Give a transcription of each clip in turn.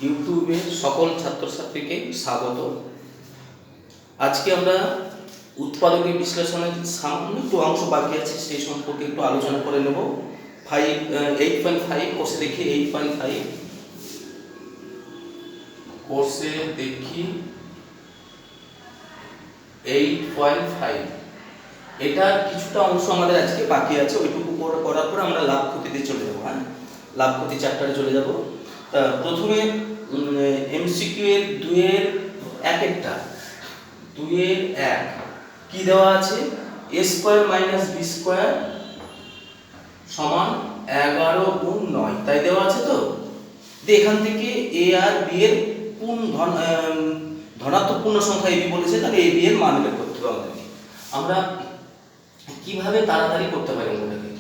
ইউটিউবের সকল ছাত্রছাত্রীকে স্বাগত। আজকে আমরা উৎপাদকের বিশ্লেষণের সামান্য একটু অংশ বাকি আছে, সেই সম্পর্কে একটু আলোচনা করে নেব। 8.5 কোর্সে দেখি 8.5 কোর্সে দেখি 8.5 এটার কিছুটা অংশ আমাদের আজকে বাকি আছে, ওইটুকু করার পর আমরা লাভ ক্ষতিতে চলে যাবো। হ্যাঁ, লাভ ক্ষতি চ্যাপ্টারে চলে যাব। প্রথমে এমসিকিউ এর 2-এর 1-একটা 2-এর 1 কি দেওয়া আছে, a square minus b square সমান 11 গুণ 9, তাই দেওয়া আছে। তো এখান থেকে a আর b এর ধনাত্মক পূর্ণ সংখ্যা ab বলেছে, তাহলে ab এর মান বের করতে হবে আমাদেরকে। আমরা কিভাবে তাড়াতাড়ি করতে পারি ওটাকে?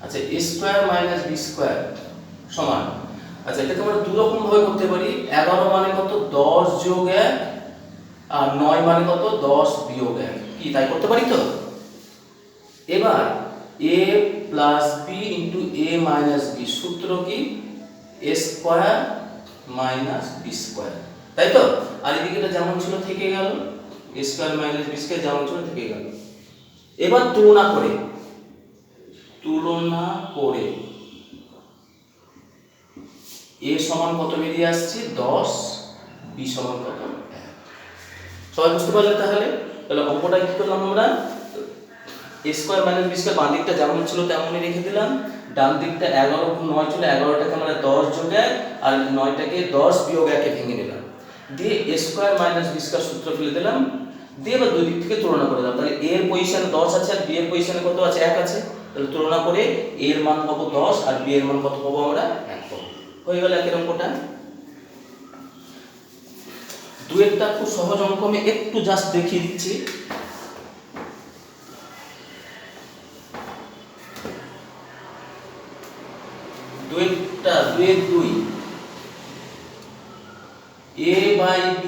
আচ্ছা, a square minus b square সমান, আচ্ছা এটাকে আমরা দু রকম ভাবে করতে পারি। 11 মানে কত, 10 যোগ 1, আর 9 মানে কত, 10 বিয়োগ 1, কি তাই করতে পারি? তো এবার a plus b into a minus b, সূত্র কি, a square minus b square, তাই তো। আর এদিকে এটা যেমন ছিল থেকে গেল, a square minus b square যেমন ছিল থেকে গেল। এবার তুলনা করে a সমান কত বেরিয়ে আসছে, 10, b সমান কত, 1। সবাই বুঝতে পারলে? তাহলে অঙ্কটা কি করলাম আমরা, a square minus b square বাম দিকটা যেমন ছিল তেমনই রেখে দিলাম, ডান দিকটা 11 গুণ 9 ছিল, 11টাকে আমরা 10 যোগ 1 আর 9টাকে 10 বিয়োগ 1 এ ভেঙে নিলাম, দিয়ে a square minus b square সূত্র ফেলে দিলাম, দিয়ে এবার দুই দিক থেকে তুলনা করে দিলাম। তাহলে a এর পজিশনে 10 আছে আর b এর পজিশনে কত আছে, 1 আছে। তাহলে তুলনা করে a এর মান পাবো 10 আর b এর মান কত পাবো আমরা, 1 পাবো। হয়ে গেল একের অঙ্কটা। দুয়েরটা খুব সহজ অঙ্ক, আমি একটু জাস্ট দেখিয়ে দিচ্ছি। দুয়ের 2 a by b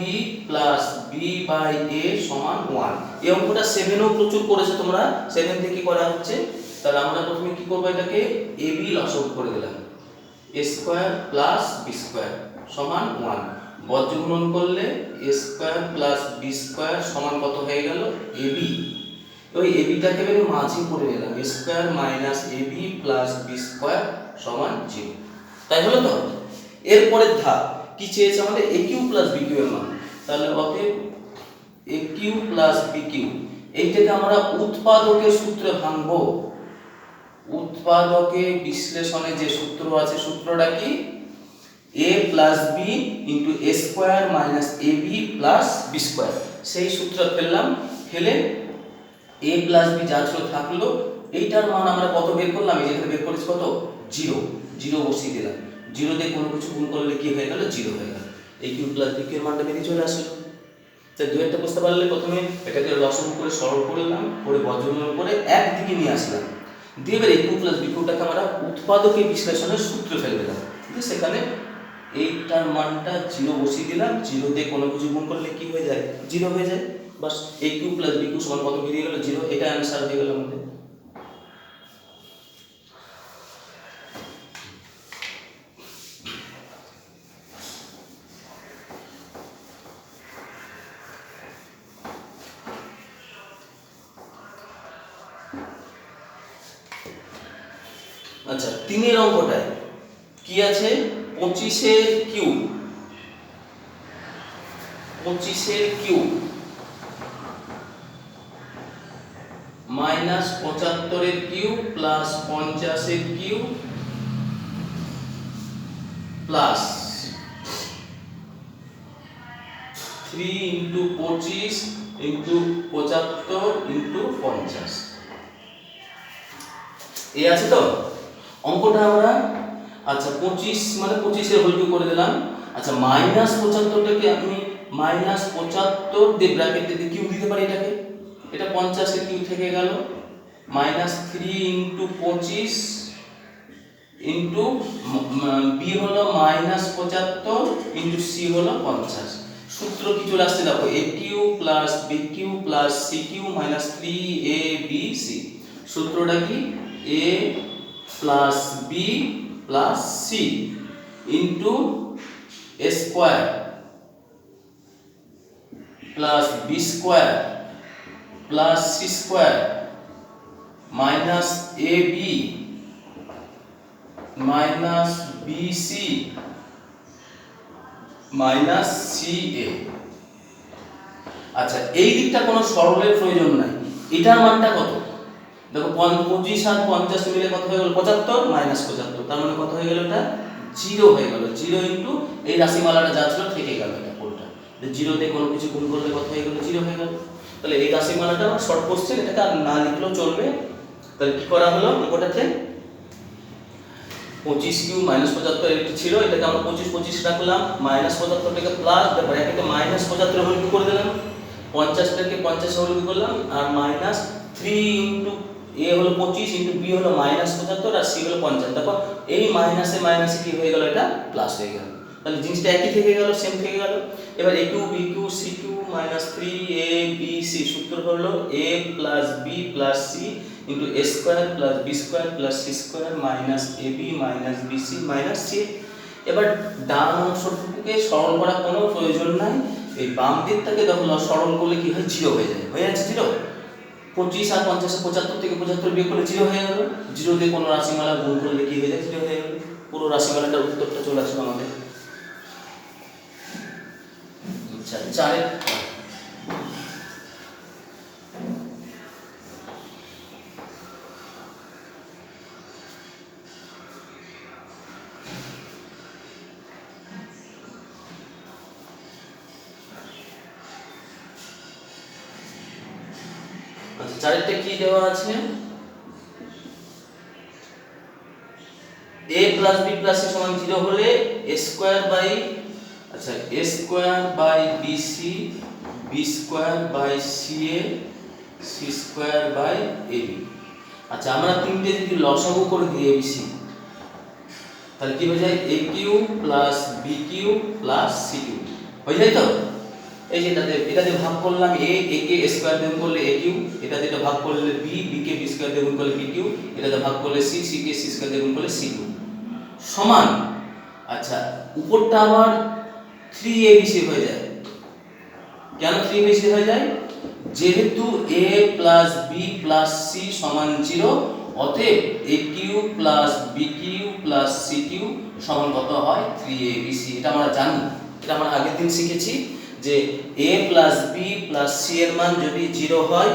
plus b by a সমান 1। এই অঙ্কটা 7এও প্রচুর করেছে তোমরা, 7 থেকে করা হচ্ছে। তাহলে আমরা প্রথমে কি করব, এটাকে ab লসাগু করে দিলাম, a square plus b square সমান 1। বজ্র গুণন করলে a square plus b square সমান কত হয়ে গেল, ab। ওই abটাকে আমি মাঝে করে নিলাম, a square minus ab plus b square সমান 0। তাই হলো তো। এরপরের ধাপ কি চেয়েছে আমাদের, a cube plus b cube এর মান। তাহলে অতএব a cube plus b cube, এইটাকে আমরা উৎপাদকের সূত্রে ভাঙবো। উৎপাদকে বিশ্লেষণে যে সূত্র আছে, সূত্রটা কি, a plus b into a square minus ab plus b square, সেই সূত্র ফেললাম। ফেলে a প্লাস b যা ছিল থাকলো, এইটার মান আমরা কত বের করলাম, এই যেখানে বের করেছি কত, 0 বসিয়ে দিলাম। 0 দিয়ে কোনো কিছু গুণ করলে কি হয়ে গেল, 0 হয়ে গেল। a cube plus b cube এর মানটা বেরিয়ে চলে আসলো। তাই দুইটা বুঝতে পারলে, প্রথমে এটাকে লসাগু করে সরল করলাম, পরে বজ্রগুণন করে একদিকে নিয়ে আসলাম, দিয়ে এবার a কিউ প্লাস b কিউটাকে আমরা উৎপাদকের বিশ্লেষণের সূত্রে ফেলে দিলাম, দিয়ে সেখানে এইটার মানটা 0 বসিয়ে দিলাম। 0 দিয়ে কোনো কিছু গুণ করলে কি হয়ে যায়, 0 হয়ে যায়। বাস a cube plus b cube সমান কত বেরিয়ে গেল, 0। এটা অ্যান্সার হয়ে গেল আমাদের। আচ্ছা, 3-এর অঙ্কটায় কি আছে, 25-এর কিউব মাইনাস 75-এর কিউব প্লাস 50-এর cube plus 3 into 25 into 75 into 50 এই আছে তো অঙ্কটা আমরা। আচ্ছা, 25 মানে 25-এর হোল কিউব করে দিলাম। আচ্ছা, মাইনাস 75টাকে আমি মাইনাস 75 দিয়ে ব্র্যাকেটে দিয়ে কিউব দিতে পারি এটাকে, এটা 50-এর কিউব থেকে গেল, মাইনাস 3 ইন্টু 25 ইন্টু বি হলো মাইনাস 75 ইন্টু সি হলো 50। সূত্র কি চলে আসছে দেখো, a cube plus b cube plus c cube minus 3ab c। সূত্রটা কি, a plus b plus c into A square plus B square plus C square minus A B minus B C minus C A. আচ্ছা, এই দিকটা কোনো সরলের প্রয়োজন নাই। এটার মানটা কত? দেখো 25 আর 50 মিলে কত হয়ে গেল? 75 মাইনাস 75, তার মানে কত হয়ে গেল? এটা 0 হয়ে গেল। 0 ইনটু এই রাশিমালাটা যা ছিল থেকে গেল, এটা পুরোটা 0 তে কোনো কিছু গুণ করলে কত হয়ে গেল? 0 হয়ে গেল। তাহলে এই রাশিমালাটা শর্ট কোশ্চেন, এটাকে আর না লিখলেও চলবে। তাহলে কি করা হলো অঙ্কটাতে? 25 কিউ মাইনাস 75 এটা ছিল, এটাকে আমরা 25 রাখলাম, মাইনাস 75 টাকে প্লাস ব্র্যাকেটে মাইনাস 75 হোল কি করে দিলাম, 50 টাকে 50 হোল কি করলাম, আর মাইনাস 3 ইনটু এ হলো 25 ইনটু বি হলো মাইনাস 75 আর সি হলো 50। দেখো এই মাইনাসে মাইনাসে কি হয়ে গেল? এটা প্লাস হয়ে গেল। তাহলে জিনিসটা একই থেকে গেল, সেম থেকে গেল। এবার A cube B cube C cube minus 3 A B C, সূত্র হলো A plus B plus C into A square plus B square plus C square minus A B minus B C minus C. এবার ডান অংশটুকুকে সরল করার কোনো প্রয়োজন নাই। এই বাম দিকটাকে দেখো সরল করলে কি হয়? 0 হয়ে যায়। হয়ে যাচ্ছে 0। 25 আর 50 75 থেকে 75 বিয়োগ করলে 0 হয়ে গেল। 0 দিয়ে কোনো রাশিমালা গুণ করলে কি হয়ে যায়? 0 হয়ে গেল। পুরো রাশিমালাটার উত্তরটা চলে আসলো আমাদের। আচ্ছা, 4 এর চারেরটা কি দেওয়া আছে? a plus b plus c সমান 0 হলে a square by a square by bc b square by ca c square by ab। আচ্ছা, আমরা তিনটে যদি লসাগু করে দিই abc, তাহলে কি হয়ে যায়? a cube plus b cube plus c cube হয়ে যায়। তো এই যে এটাতে ভাগ করলাম a কে a স্কয়ার দিয়ে গুণ করলে a কিউ, এটাতে এটা ভাগ করলে b কে b স্কয়ার দিয়ে গুণ করলে b কিউ, এটাতে ভাগ করলে c কে c স্কয়ার দিয়ে গুণ করলে c কিউ সমান। আচ্ছা, উপরটা আবার 3abc হয়ে যায়। কেন 3abc হয়ে যায়? যেহেতু a plus b plus c সমান 0, অতএব a cube plus b cube plus c cube সমান কত হয়? 3abc। এটা আমরা জানি, এটা আমরা আগের দিন শিখেছি যে a plus b plus c এর মান যদি 0 হয়,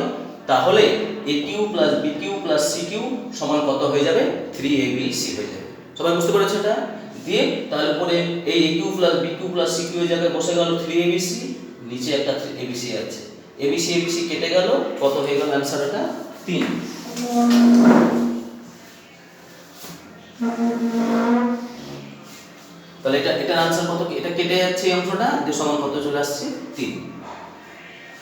তাহলে a cube plus b cube plus c cube সমান কত হয়ে যাবে? 3abc হয়ে যাবে। সবাই বুঝতে পেরেছো এটা? দিয়ে তাহলে উপরে এই a cube plus b cube plus c cube এর জায়গায় বসে গেল 3abc, নিচে একটা abc আছে। abc কেটে গেল, কত হয়ে গেল आंसर? এটা 3। তাহলে এটার आंसर কত? এটা কেটে যাচ্ছে এই অংশটা, যে সমান কত চলে আসছে? 3।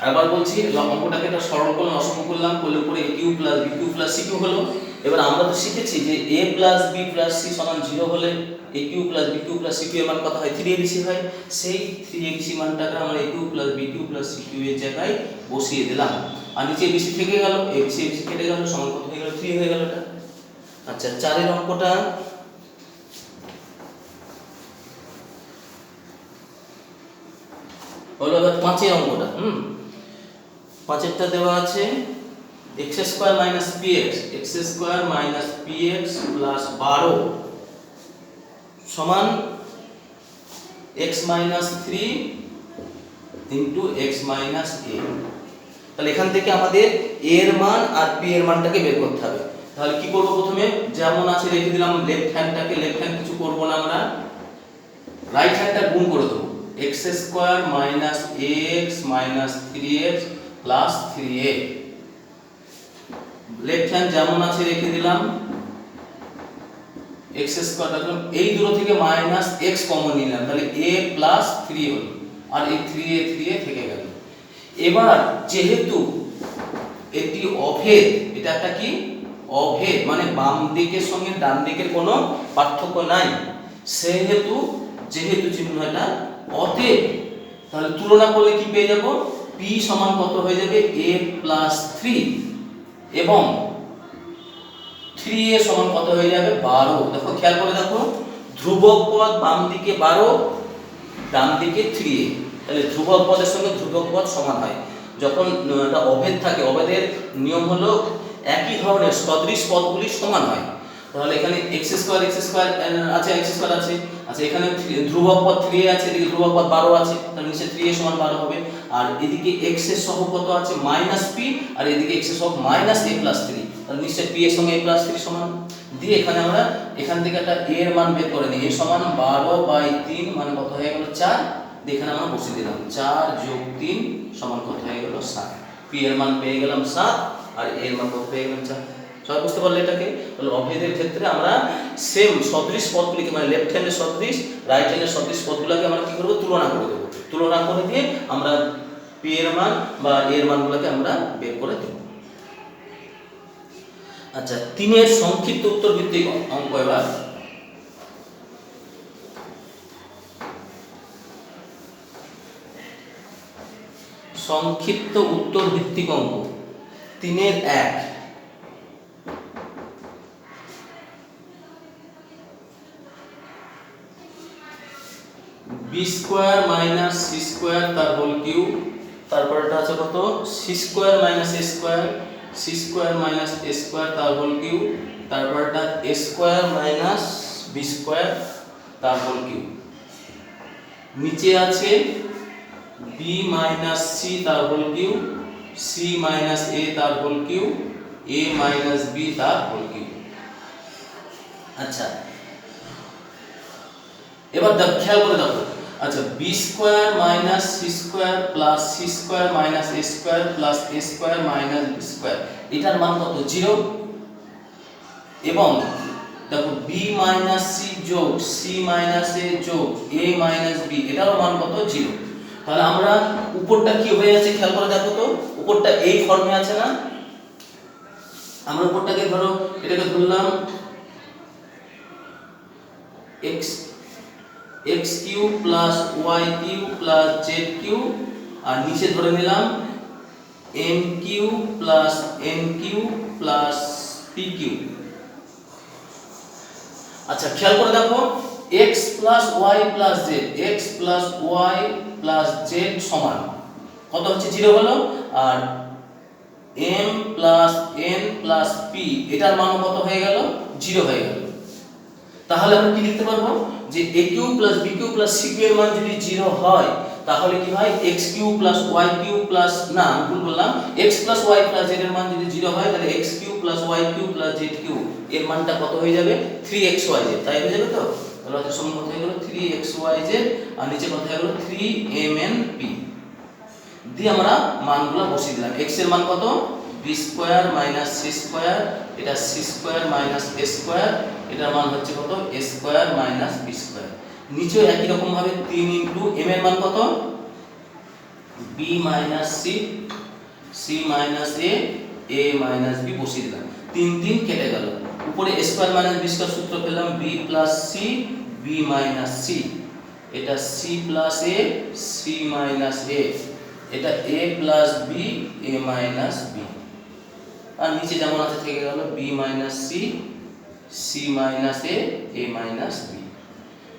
আবার বলছি, অঙ্কটাকে এটা সরল করলাম, অসম করলাম, করলে উপরে a cube plus b cube plus c cube হলো। এবার আমরা তো শিখেছি যে a plus b plus c সমান 0 হলে a cube plus b cube plus c cube এর মান কত হয়? 3abc হয়। সেই 3abc মানটাকে আমরা a cube plus b cube plus c cube এর জায়গায় বসিয়ে দিলাম, আর নিচে abc থেকে গেল, abc কেটে গেল, সমান কত হয়ে গেল? 3 হয়ে গেল এটা। আচ্ছা, 4 এর অঙ্কটা হলো। এবার 5 এর অঙ্কটা 5 এরটা দেওয়া আছে x square minus px, x square minus px plus 12 সমান x minus 3 into x minus a। তাহলে এখান থেকে আমাদের a এর মান আর p এর মানটাকে বের করতে হবে। তাহলে কি করব? প্রথমে যেমন আছে রেখে দিলাম লেফট হ্যান্ডটাকে, লেফট হ্যান্ড কিছু করব না আমরা, রাইট হ্যান্ডটা গুণ করে দেব। x square minus ax minus 3x plus 3a, left hand যেমন আছে রেখে দিলাম, x স্কয়ার রাখলাম, এই দূর থেকে মাইনাস x কমন নিলাম, তাহলে a প্লাস 3 হলো, আর এই 3a থেকে গেল। এবার যেহেতু এটি অভেদ, এটা একটা কি? অভেদ, মানে বাম দিকের সঙ্গে ডান দিকের কোনো পার্থক্য নাই, সেহেতু যেহেতু চিহ্নটা অতএব, তাহলে তুলনা করলে কি পেয়ে যাব? p সমান কত হয়ে যাবে? a প্লাস 3 এবং 3a সমান কত হয়ে যাবে? 12। দেখো খেয়াল করে দেখো, ধ্রুবক পদ বাম দিকে 12 ডান দিকে 3a, তাহলে ধ্রুবক পদের সঙ্গে ধ্রুবক পদ সমান হয়। যখন একটা অভেদ থাকে, অভেদের নিয়ম হলো একই ধরনের সদৃশ পদগুলি সমান হয়। তাহলে এখানে x স্কয়ার আছে, x স্কয়ার আছে, আচ্ছা এখানে ধ্রুবক পদ 3a আছে, এদিকে ধ্রুবক পদ 12 আছে, তাহলে নিচে 3a সমান 12 হবে। আর এদিকে x এর সহগ কত আছে -p, আর এদিকে x এর সহগ -a+3, তাহলে নিচে p এর সঙ্গে a+3 সমান। দিয়ে এখানে আমরা এখান থেকে একটা a এর মান বের করে নিই, a সমান 12/3 মানে কত হয়ে গেল 4। এখানে আমরা বসিয়ে দিলাম 4 + 3 সমান কত হয়ে গেল 7। p এর মান পেয়ে গেলাম 7 আর a এর মান কত পেয়ে গেলাম 4। সবাই বুঝতে পারলে এটাকে? তাহলে অভেদের ক্ষেত্রে আমরা সেম সদৃশ পদগুলিকে, মানে লেফট হ্যান্ডের সদৃশ, রাইট হ্যান্ডের সদৃশ পদগুলোকে আমরা কি করব, তুলনা করে দেব। তুলনা করে দিয়ে আমরা p এর মান বা a এর মানগুলোকে আমরা বের করে দেব। আচ্ছা 3 এর সংক্ষিপ্ত উত্তর ভিত্তিক অঙ্ক। এবার সংক্ষিপ্ত উত্তর ভিত্তিক অঙ্ক 3 এর 1। b square minus c square তার হোল কিউব, তারপর এটা আছে কত c square minus a square, c square minus a square তার হোল কিউব, তারপর এটা a square minus b square তার হোল কিউব। নিচে আছে b মাইনাস c তার whole cube, c minus a তার whole cube, a minus b তার whole cube. আচ্ছা এবার খেয়াল করে দেখো, আচ্ছা b square minus c square plus c square minus a square plus a square minus b square, এটার মান কত 0। এবং দেখো b মাইনাস c যোগ c মাইনাস a যোগ a মাইনাস b, এটার মান কত 0। তাহলে আমরা উপরটা কি হয়ে আছে খেয়াল করে দেখো তো, উপরটা এই ফর্মে আছে না? আমরা উপরটাকে ধরো, এটাকে ধরলাম x cube plus y cube plus z cube, আর নিচে ধরে নিলাম m cube plus n cube plus p cube. আচ্ছা খেয়াল করে দেখো, x plus y plus z, x plus y plus z সমান কত হচ্ছে 0 হলো, আর m plus n plus p এটার মান কত হয়ে গেল 0 হয়ে গেল। তাহলে আমরা কি লিখতে পারবো যে a cube plus b cube plus c cube এর মান যদি 0 হয় তাহলে কি হয় x cube plus y cube plus, না আমি ভুল বললাম, x plus y plus z এর মান যদি 0 হয় তাহলে x cube plus y cube plus z cube এর মানটা কত হয়ে যাবে 3xyz, তাই হয়ে যাবে তো। তাহলে আমাদের সমান কত হয়ে গেল 3xyz, আর নিচে কত হয়ে গেল 3mnp। দিয়ে আমরা মানগুলো বসিয়ে দিলাম। x এর মান কত b square minus c square, এটা c square minus a square, এটার মান হচ্ছে কত a square minus b square. নিচেও একই রকম ভাবে 3 ইনটু m এর মান কত b minus c, c minus a minus b বসিয়ে দিলাম। 3 3 কেটে গেল, উপরে a square minus b square সূত্র পেলাম b plus c b minus c, এটা c plus a c minus a, এটা a plus b a minus b, আর নিচে যেমন আছে থেকে গেল b minus c c minus a a minus b।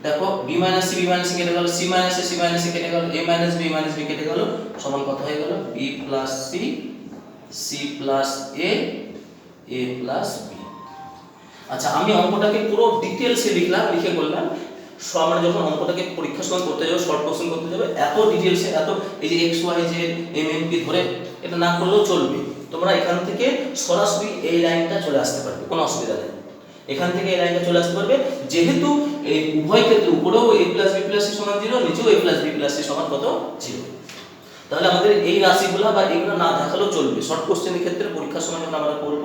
দেখো b minus c b minus c কেটে গেল, c minus a c minus a কেটে গেল, a minus b minus b কেটে গেল, সমান কত হয়ে গেল b plus c c plus a a plus b। আচ্ছা আমি অঙ্কটাকে পুরো ডিটেইলসে লিখলাম, লিখে বললাম আমরা যখন অঙ্কটাকে পরীক্ষার সময় করতে যাবো, শর্ট কোশ্চেন করতে যাবে, এত ডিটেইলসে এত এই যে x y z m n p ধরে এটা না করলেও চলবে। তোমরা এখান থেকে সরাসরি এই লাইনটা চলে আসতে পারবে, কোনো অসুবিধা নেই। এখান থেকে এই লাইনটা চলে আসতে পারবে, যেহেতু এই উভয় ক্ষেত্রে উপরেও a plus b plus c সমান 0, নিচেও a plus b plus c সমান কত 0। তাহলে আমাদের এই রাশিগুলো বা এগুলো না দেখালেও চলবে। শর্ট কোশ্চেনের ক্ষেত্রে পরীক্ষার সময় যখন আমরা করব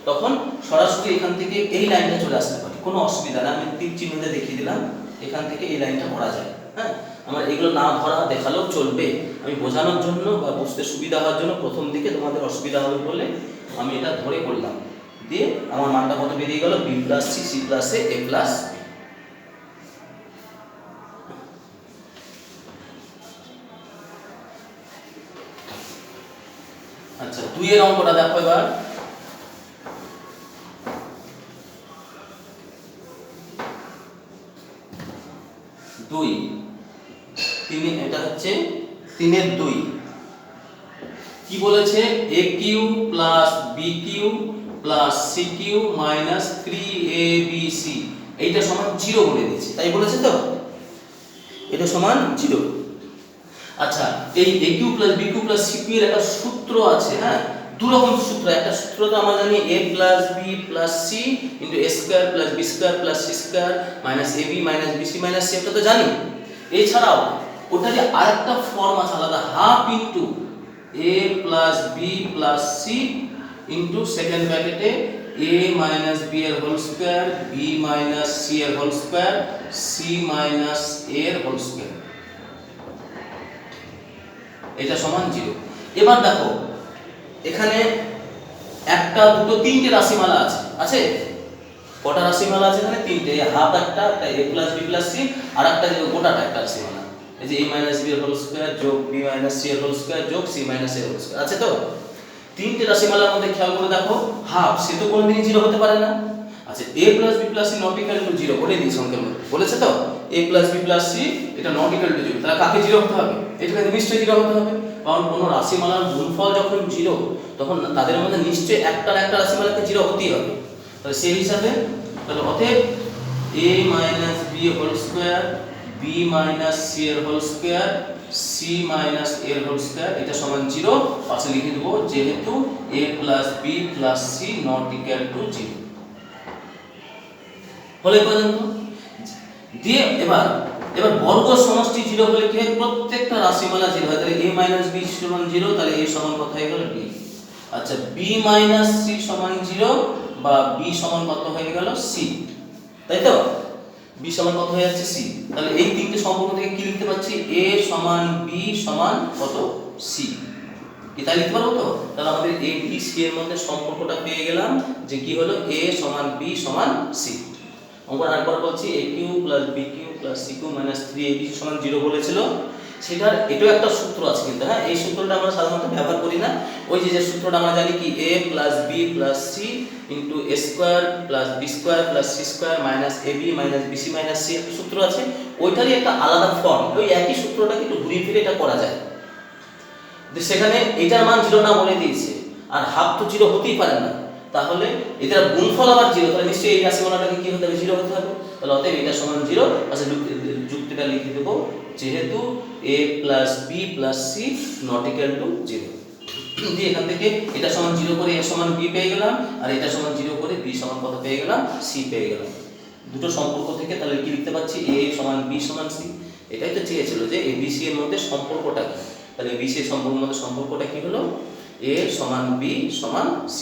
তখন সরাসরি এখান থেকে এই লাইনটা চলে আসতে পারে, কোনো অসুবিধা না। আমি তীর চিহ্ন দিয়ে দেখিয়ে দিলাম, এখান থেকে এই লাইনটা করা যায়। হ্যাঁ, আমার এগুলো না ধরা দেখালেও চলবে। আমি বোঝানোর জন্য বা বুঝতে সুবিধা হওয়ার জন্য প্রথম দিকে তোমাদের অসুবিধা হবে বলে আমি এটা ধরে করলাম। দিয়ে আমার মানটা কত বেরিয়ে গেল b plus c c plus a a plus b। আচ্ছা 2 এর অঙ্কটা দেখো এবার। 2 এটা হচ্ছে 3/2 কি বলেছে a cube plus b cube plus c cube minus 3abc এইটা সমান 0 বলে দিয়েছে, তাই বলেছে তো এটা সমান 0। আচ্ছা এই a cube plus b cube plus c cube এর একটা সূত্র আছে, হ্যাঁ দু রকম সূত্র। একটা সূত্র তো আমরা জানি a plus b plus c into a square plus b square plus c square minus ab minus bc minus c, এটা তো জানি। এছাড়াও ওটারই আরেকটা ফর্ম আছে আলাদা, half into a plus b plus c into second ব্র্যাকেটে a মাইনাস b এর whole square b minus c এর whole square c minus a এর হোল স্কয়ার, এটা সমান 0। এবার দেখো এখানে একটা দুটো তিনটে রাশিমালা আছে কটা রাশিমালা আছে এখানে? তিনটে। হাফ একটা a plus b plus c, আর একটা যে গোটাটা একটা রাশিমালা, এই যে a মাইনাস b এর হোল স্কয়ার যোগ b মাইনাস c এর হোল স্কয়ার যোগ c মাইনাস a এর হোল স্কয়ার আছে তো। তিনটে রাশিমালার মধ্যে খেয়াল করে দেখো হাফ সে তো কোনোদিনই 0 হতে পারে না। আচ্ছা a plus b plus c not equal to 0 বলে দিই সংখ্যার মধ্যে, বলেছে তো a plus b plus c এটা নট ইকুয়াল টু 0, তাহলে কাকে 0 হতে হবে? এটাকে নিশ্চয়ই 0 হতে হবে, কারণ কোনো রাশিমালার গুণফল যখন 0 তখন তাদের মধ্যে নিশ্চয়ই একটা রাশিমালাকে 0 হতেই হবে। তাহলে সেই হিসাবে তাহলে অতএব a minus b whole square b minus c এর whole square c minus a এর হোল স্কয়ার এটা সমান 0। পাশে লিখে দেব যেহেতু a plus b plus c not equal to 0 হলে পর্যন্ত দিয়ে এবার বর্গ সমষ্টি 0 হলে কি হয়? প্রত্যেকটা রাশিমালা 0 হয়। তাহলে a মাইনাস b সমান 0, তাহলে a সমান কত হয়ে গেল? b। আচ্ছা b মাইনাস c সমান 0 বা b সমান কত হয়ে গেল? c, তাই তো b সমান কত হয়ে যাচ্ছে? c। তাহলে এই তিনটে সম্পর্ক থেকে কি লিখতে পাচ্ছি? a সমান b সমান কত? c। এটা লিখতে পারবো তো? তাহলে আমাদের a b c এর মধ্যে সম্পর্কটা পেয়ে গেলাম যে কি হলো a সমান b সমান c। আমরা আরেকবার বলছি a cube plus b cube plus c cube minus 3ab সমান 0 বলেছিল, সেটার এটাও একটা সূত্র আছে কিন্তু, হ্যাঁ এই সূত্রটা আমরা সাধারণত ব্যবহার করি না। ওই যে সূত্রটা আমরা জানি কি a plus b plus c into a square plus b square plus c square minus ab minus bc minus c একটা সূত্র আছে, ওইটারই একটা আলাদা ফর্ম। ওই একই সূত্রটাকে একটু ঘুরিয়ে ফিরে এটা করা যায়। সেখানে এটার মান 0 না বলে দিয়েছে, আর হাফ তো 0 হতেই পারে না, তাহলে এটার গুণফল আবার 0, তাহলে নিশ্চয়ই এই রাশিমালাটাকে কি হতে হবে? 0 হতে হবে। তাহলে অতএব এটা সমান 0। আচ্ছা যুক্তিটা লিখে দেব যেহেতু a plus b plus c not equal to 0, দিয়ে এখান থেকে এটা সমান 0 করে a সমান b পেয়ে গেলাম, আর এটা সমান 0 করে b সমান কত পেয়ে গেলাম? c পেয়ে গেলাম। দুটো সম্পর্ক থেকে তাহলে কি লিখতে পাচ্ছি? a সমান b সমান c। এটাই তো চেয়েছিল যে a b c এর মধ্যে সম্পর্কটা কি, তাহলে a b c এর সম্পর্কের মধ্যে সম্পর্কটা কি হলো? a সমান b সমান c।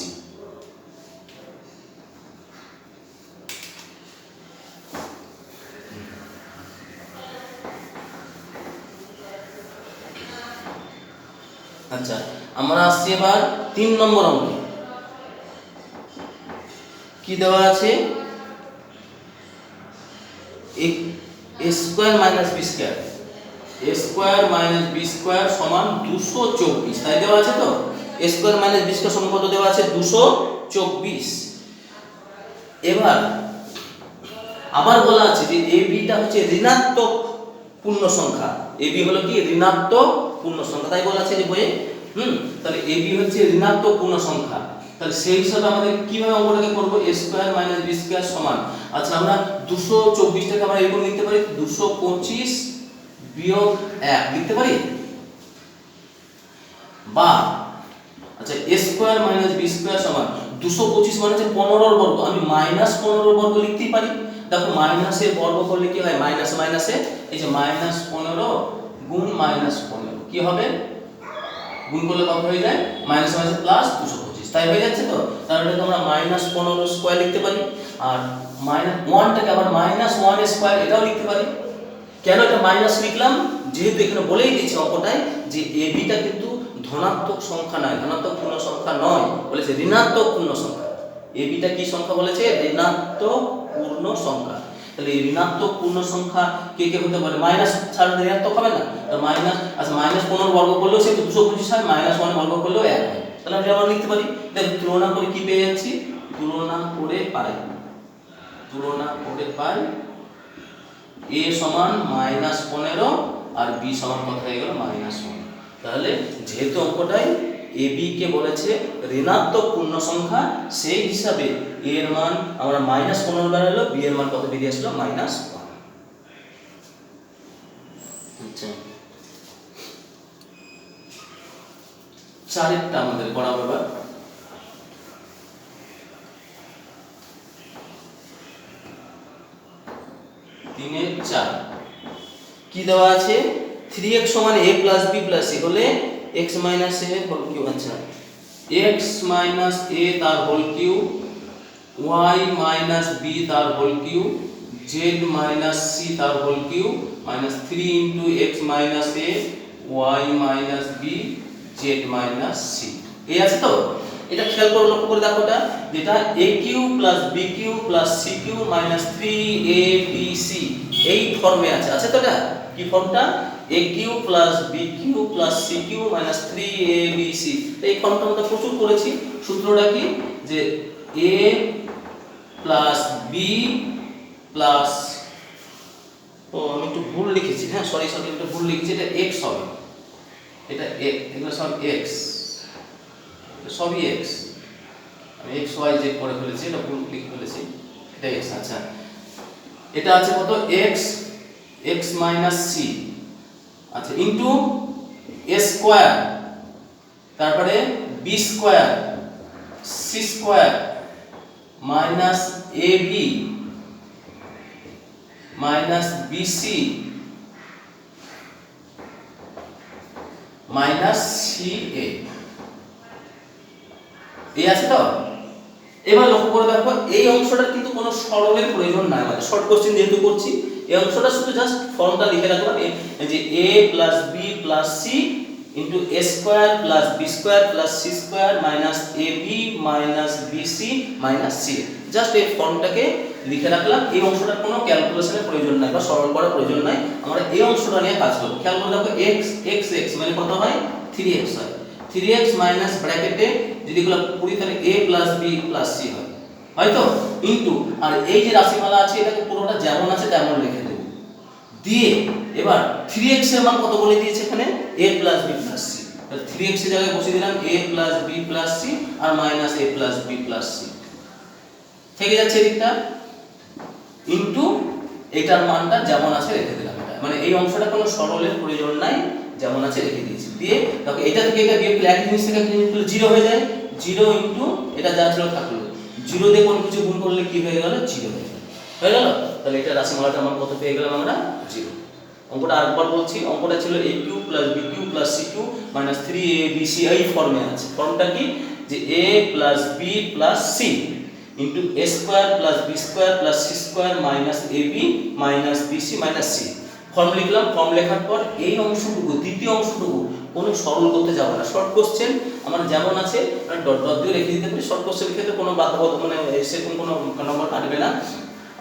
আচ্ছা আমরা আসছি এবার 3 নম্বর অঙ্কে। কি দেওয়া আছে? a square minus b square, a square minus b square সমান 224, তাই দেওয়া আছে তো। a square minus b square সমান কত দেওয়া আছে? 224। এবার আবার বলা আছে যে ab টা হচ্ছে ঋণাত্মক পূর্ণ সংখ্যা, ab হলো কি? ঋণাত্মক পূর্ণ সংখ্যা, তাই বলা আছে যে বইয়ে। তাহলে ab হচ্ছে ঋণাত্মক পূর্ণ সংখ্যা, তাহলে সেই হিসাবে আমাদের কিভাবে অঙ্কটাকে করব? a square minus b square সমান, আচ্ছা আমরা 224 টাকে আমরা এরকম লিখতে পারি 225 বিয়োগ 1 লিখতে পারি, বা আচ্ছা a square minus b square সমান 225 মানে হচ্ছে 15 এর বর্গ, আমি মাইনাস 15 এর বর্গ লিখতেই পারি। দেখো মাইনাসের বর্গ করলে কি হয়? মাইনাস মাইনাসে এই যে মাইনাস 15 গুণ মাইনাস 15 কি হবে? গুণ করলে কত হয়ে যায়? মাইনাস মাইনাস প্লাস 225, তাই হয়ে যাচ্ছে তো। তাহলে এটা আমরা মাইনাস 15 স্কয়ার লিখতে পারি, আর মাইনাস 1 টাকে আবার মাইনাস 1 স্কয়ার এটাও লিখতে পারি। কেন এটা মাইনাস লিখলাম? যেহেতু এখানে বলেই দিয়েছে অঙ্কটায় যে ab টা কিন্তু ধনাত্মক সংখ্যা নয়, ধনাত্মক পূর্ণ সংখ্যা নয়, বলেছে ঋণাত্মক পূর্ণ সংখ্যা। ab টা কি সংখ্যা বলেছে? ঋণাত্মক পূর্ণ সংখ্যা। তাহলে এই ঋণাত্মক পূর্ণ সংখ্যা কে কে হতে পারে? মাইনাস ছাড়া ঋণাত্মক হবে না, তো মাইনাস, আচ্ছা মাইনাস 15 বর্গ করলেও সে 225 হয়, মাইনাস 1 বর্গ করলেও 1 হয়। তাহলে আমরা লিখতে পারি, দেখো তুলনা করে কি পেয়ে যাচ্ছি? তুলনা করে পাই a সমান মাইনাস 15 আর বি সমান কত হয়ে গেল -1। তাহলে যেহেতু অঙ্কটাই এ বি কে বলেছে ঋণাত্মক পূর্ণ সংখ্যা, সেই হিসাবে এ এর মান আমরা -15 বেরোলো, বি এর মান কত বেরিয়ে আসলো -1। আচ্ছা, চারেরটা আমাদের করাবো এবার। 3/4 কি দেওয়া আছে? 3x সমান a plus b plus c হলে x minus a whole cube. আচ্ছা, x মাইনাস a তার whole cube, y minus b তার whole cube, z minus c তার whole cube minus 3 into x minus a y minus b z minus c। এই আছে তো? এটা খেয়াল করে লক্ষ্য করে দেখো, এটা যেটা a cube plus b cube plus c cube minus 3abc এই ফর্মে আছে। আছে তো? এটা কি ফর্মটা? a cube plus b cube plus c cube minus 3abc। এই ফর্মটা আমরা প্রচুর করেছি। সূত্রটা কি? যে a প্লাস b প্লাস, ও আমি একটু ভুল লিখেছি, হ্যাঁ সরি একটু ভুল লিখেছি, এটা x হবে, এটা এগুলো সব x, সবই x, আমি x y z করে ফেলেছি, এটা ভুল লিখে ফেলেছি, এটা x। আচ্ছা, এটা আছে কত? x মাইনাস c, আচ্ছা ইনটু a স্কয়ার, তারপরে b square c square minus ab minus bc minus ca। এই আছে তো? এবার লক্ষ্য করে দেখো, এই অংশটার কিন্তু কোনো সরলের প্রয়োজন নাই আমাদের, শর্ট কোশ্চেন যেহেতু করছি। এই অংশটা শুধু জাস্ট ফর্মটা লিখে রাখলাম, যে a plus b plus c into a square plus b square plus c square minus ab minus bc minus c। Just এই ফর্মটাকে লিখে রাখলাম। এই অংশটার কোনো ক্যালকুলেশনের প্রয়োজন নাই বা সরল করার প্রয়োজন নাই, আমরা এই অংশটা নিয়ে কাজ করব। খেয়াল করে দেখো, x মানে কত হয়? 3x হয়। 3x মাইনাস ব্র্যাকেটে যদি এগুলো পুরি তাহলে a plus b plus c হয়, হয়তো ইনটু, আর এই যে রাশিমালা আছে এটাকে পুরোটা যেমন আছে তেমন লিখে দেব, দিয়ে এবার 3x এর মান কত বলে দিয়েছে এখানে? a plus b plus c। তাহলে 3x এর জায়গায় বসিয়ে দিলাম a plus b plus c আর minus a plus b plus c থেকে যাচ্ছে এদিকটা, ইনটু এটার মানটা যেমন আছে রেখে দিলাম। এটা মানে এই অংশটা কোনো সরলের প্রয়োজন নাই, যেমন আছে রেখে দিয়েছি। দিয়ে দেখো, এটা থেকে এটা বিয়োগ করলে, এক জিনিস থেকে একটা জিনিস করলে 0 হয়ে যায়, 0 ইনটু এটা যা ছিল থাকলো, 0 দিয়ে কোন কিছু গুণ করলে কি হয়ে গেল? 0 হয়ে গেল। হয়ে গেল? তাহলে এটা রাশিমালাটা আমার কত পেয়ে গেলাম আমরা? 0। অঙ্কটা আরেকবার বলছি, অঙ্কটা ছিল a cube plus b cube plus c cube minus 3abc এই ফর্মে আছে। ফর্মটা কি? যে a plus b plus c into a square plus b square plus c square minus ab minus bc minus c। Form লিখলাম। Form লেখার পর এই অংশটুকু, দ্বিতীয় অংশটুকু কোনো সরল করতে যাব না, শর্ট কোশ্চেন আমার যেমন আছে ডট ডট দিয়ে রেখে দিতে পারি। শর্ট কোশ্চেনের ক্ষেত্রে কোনো বাধ্যবাধকতা মানে সেরকম কোনো নম্বর কাটবে না।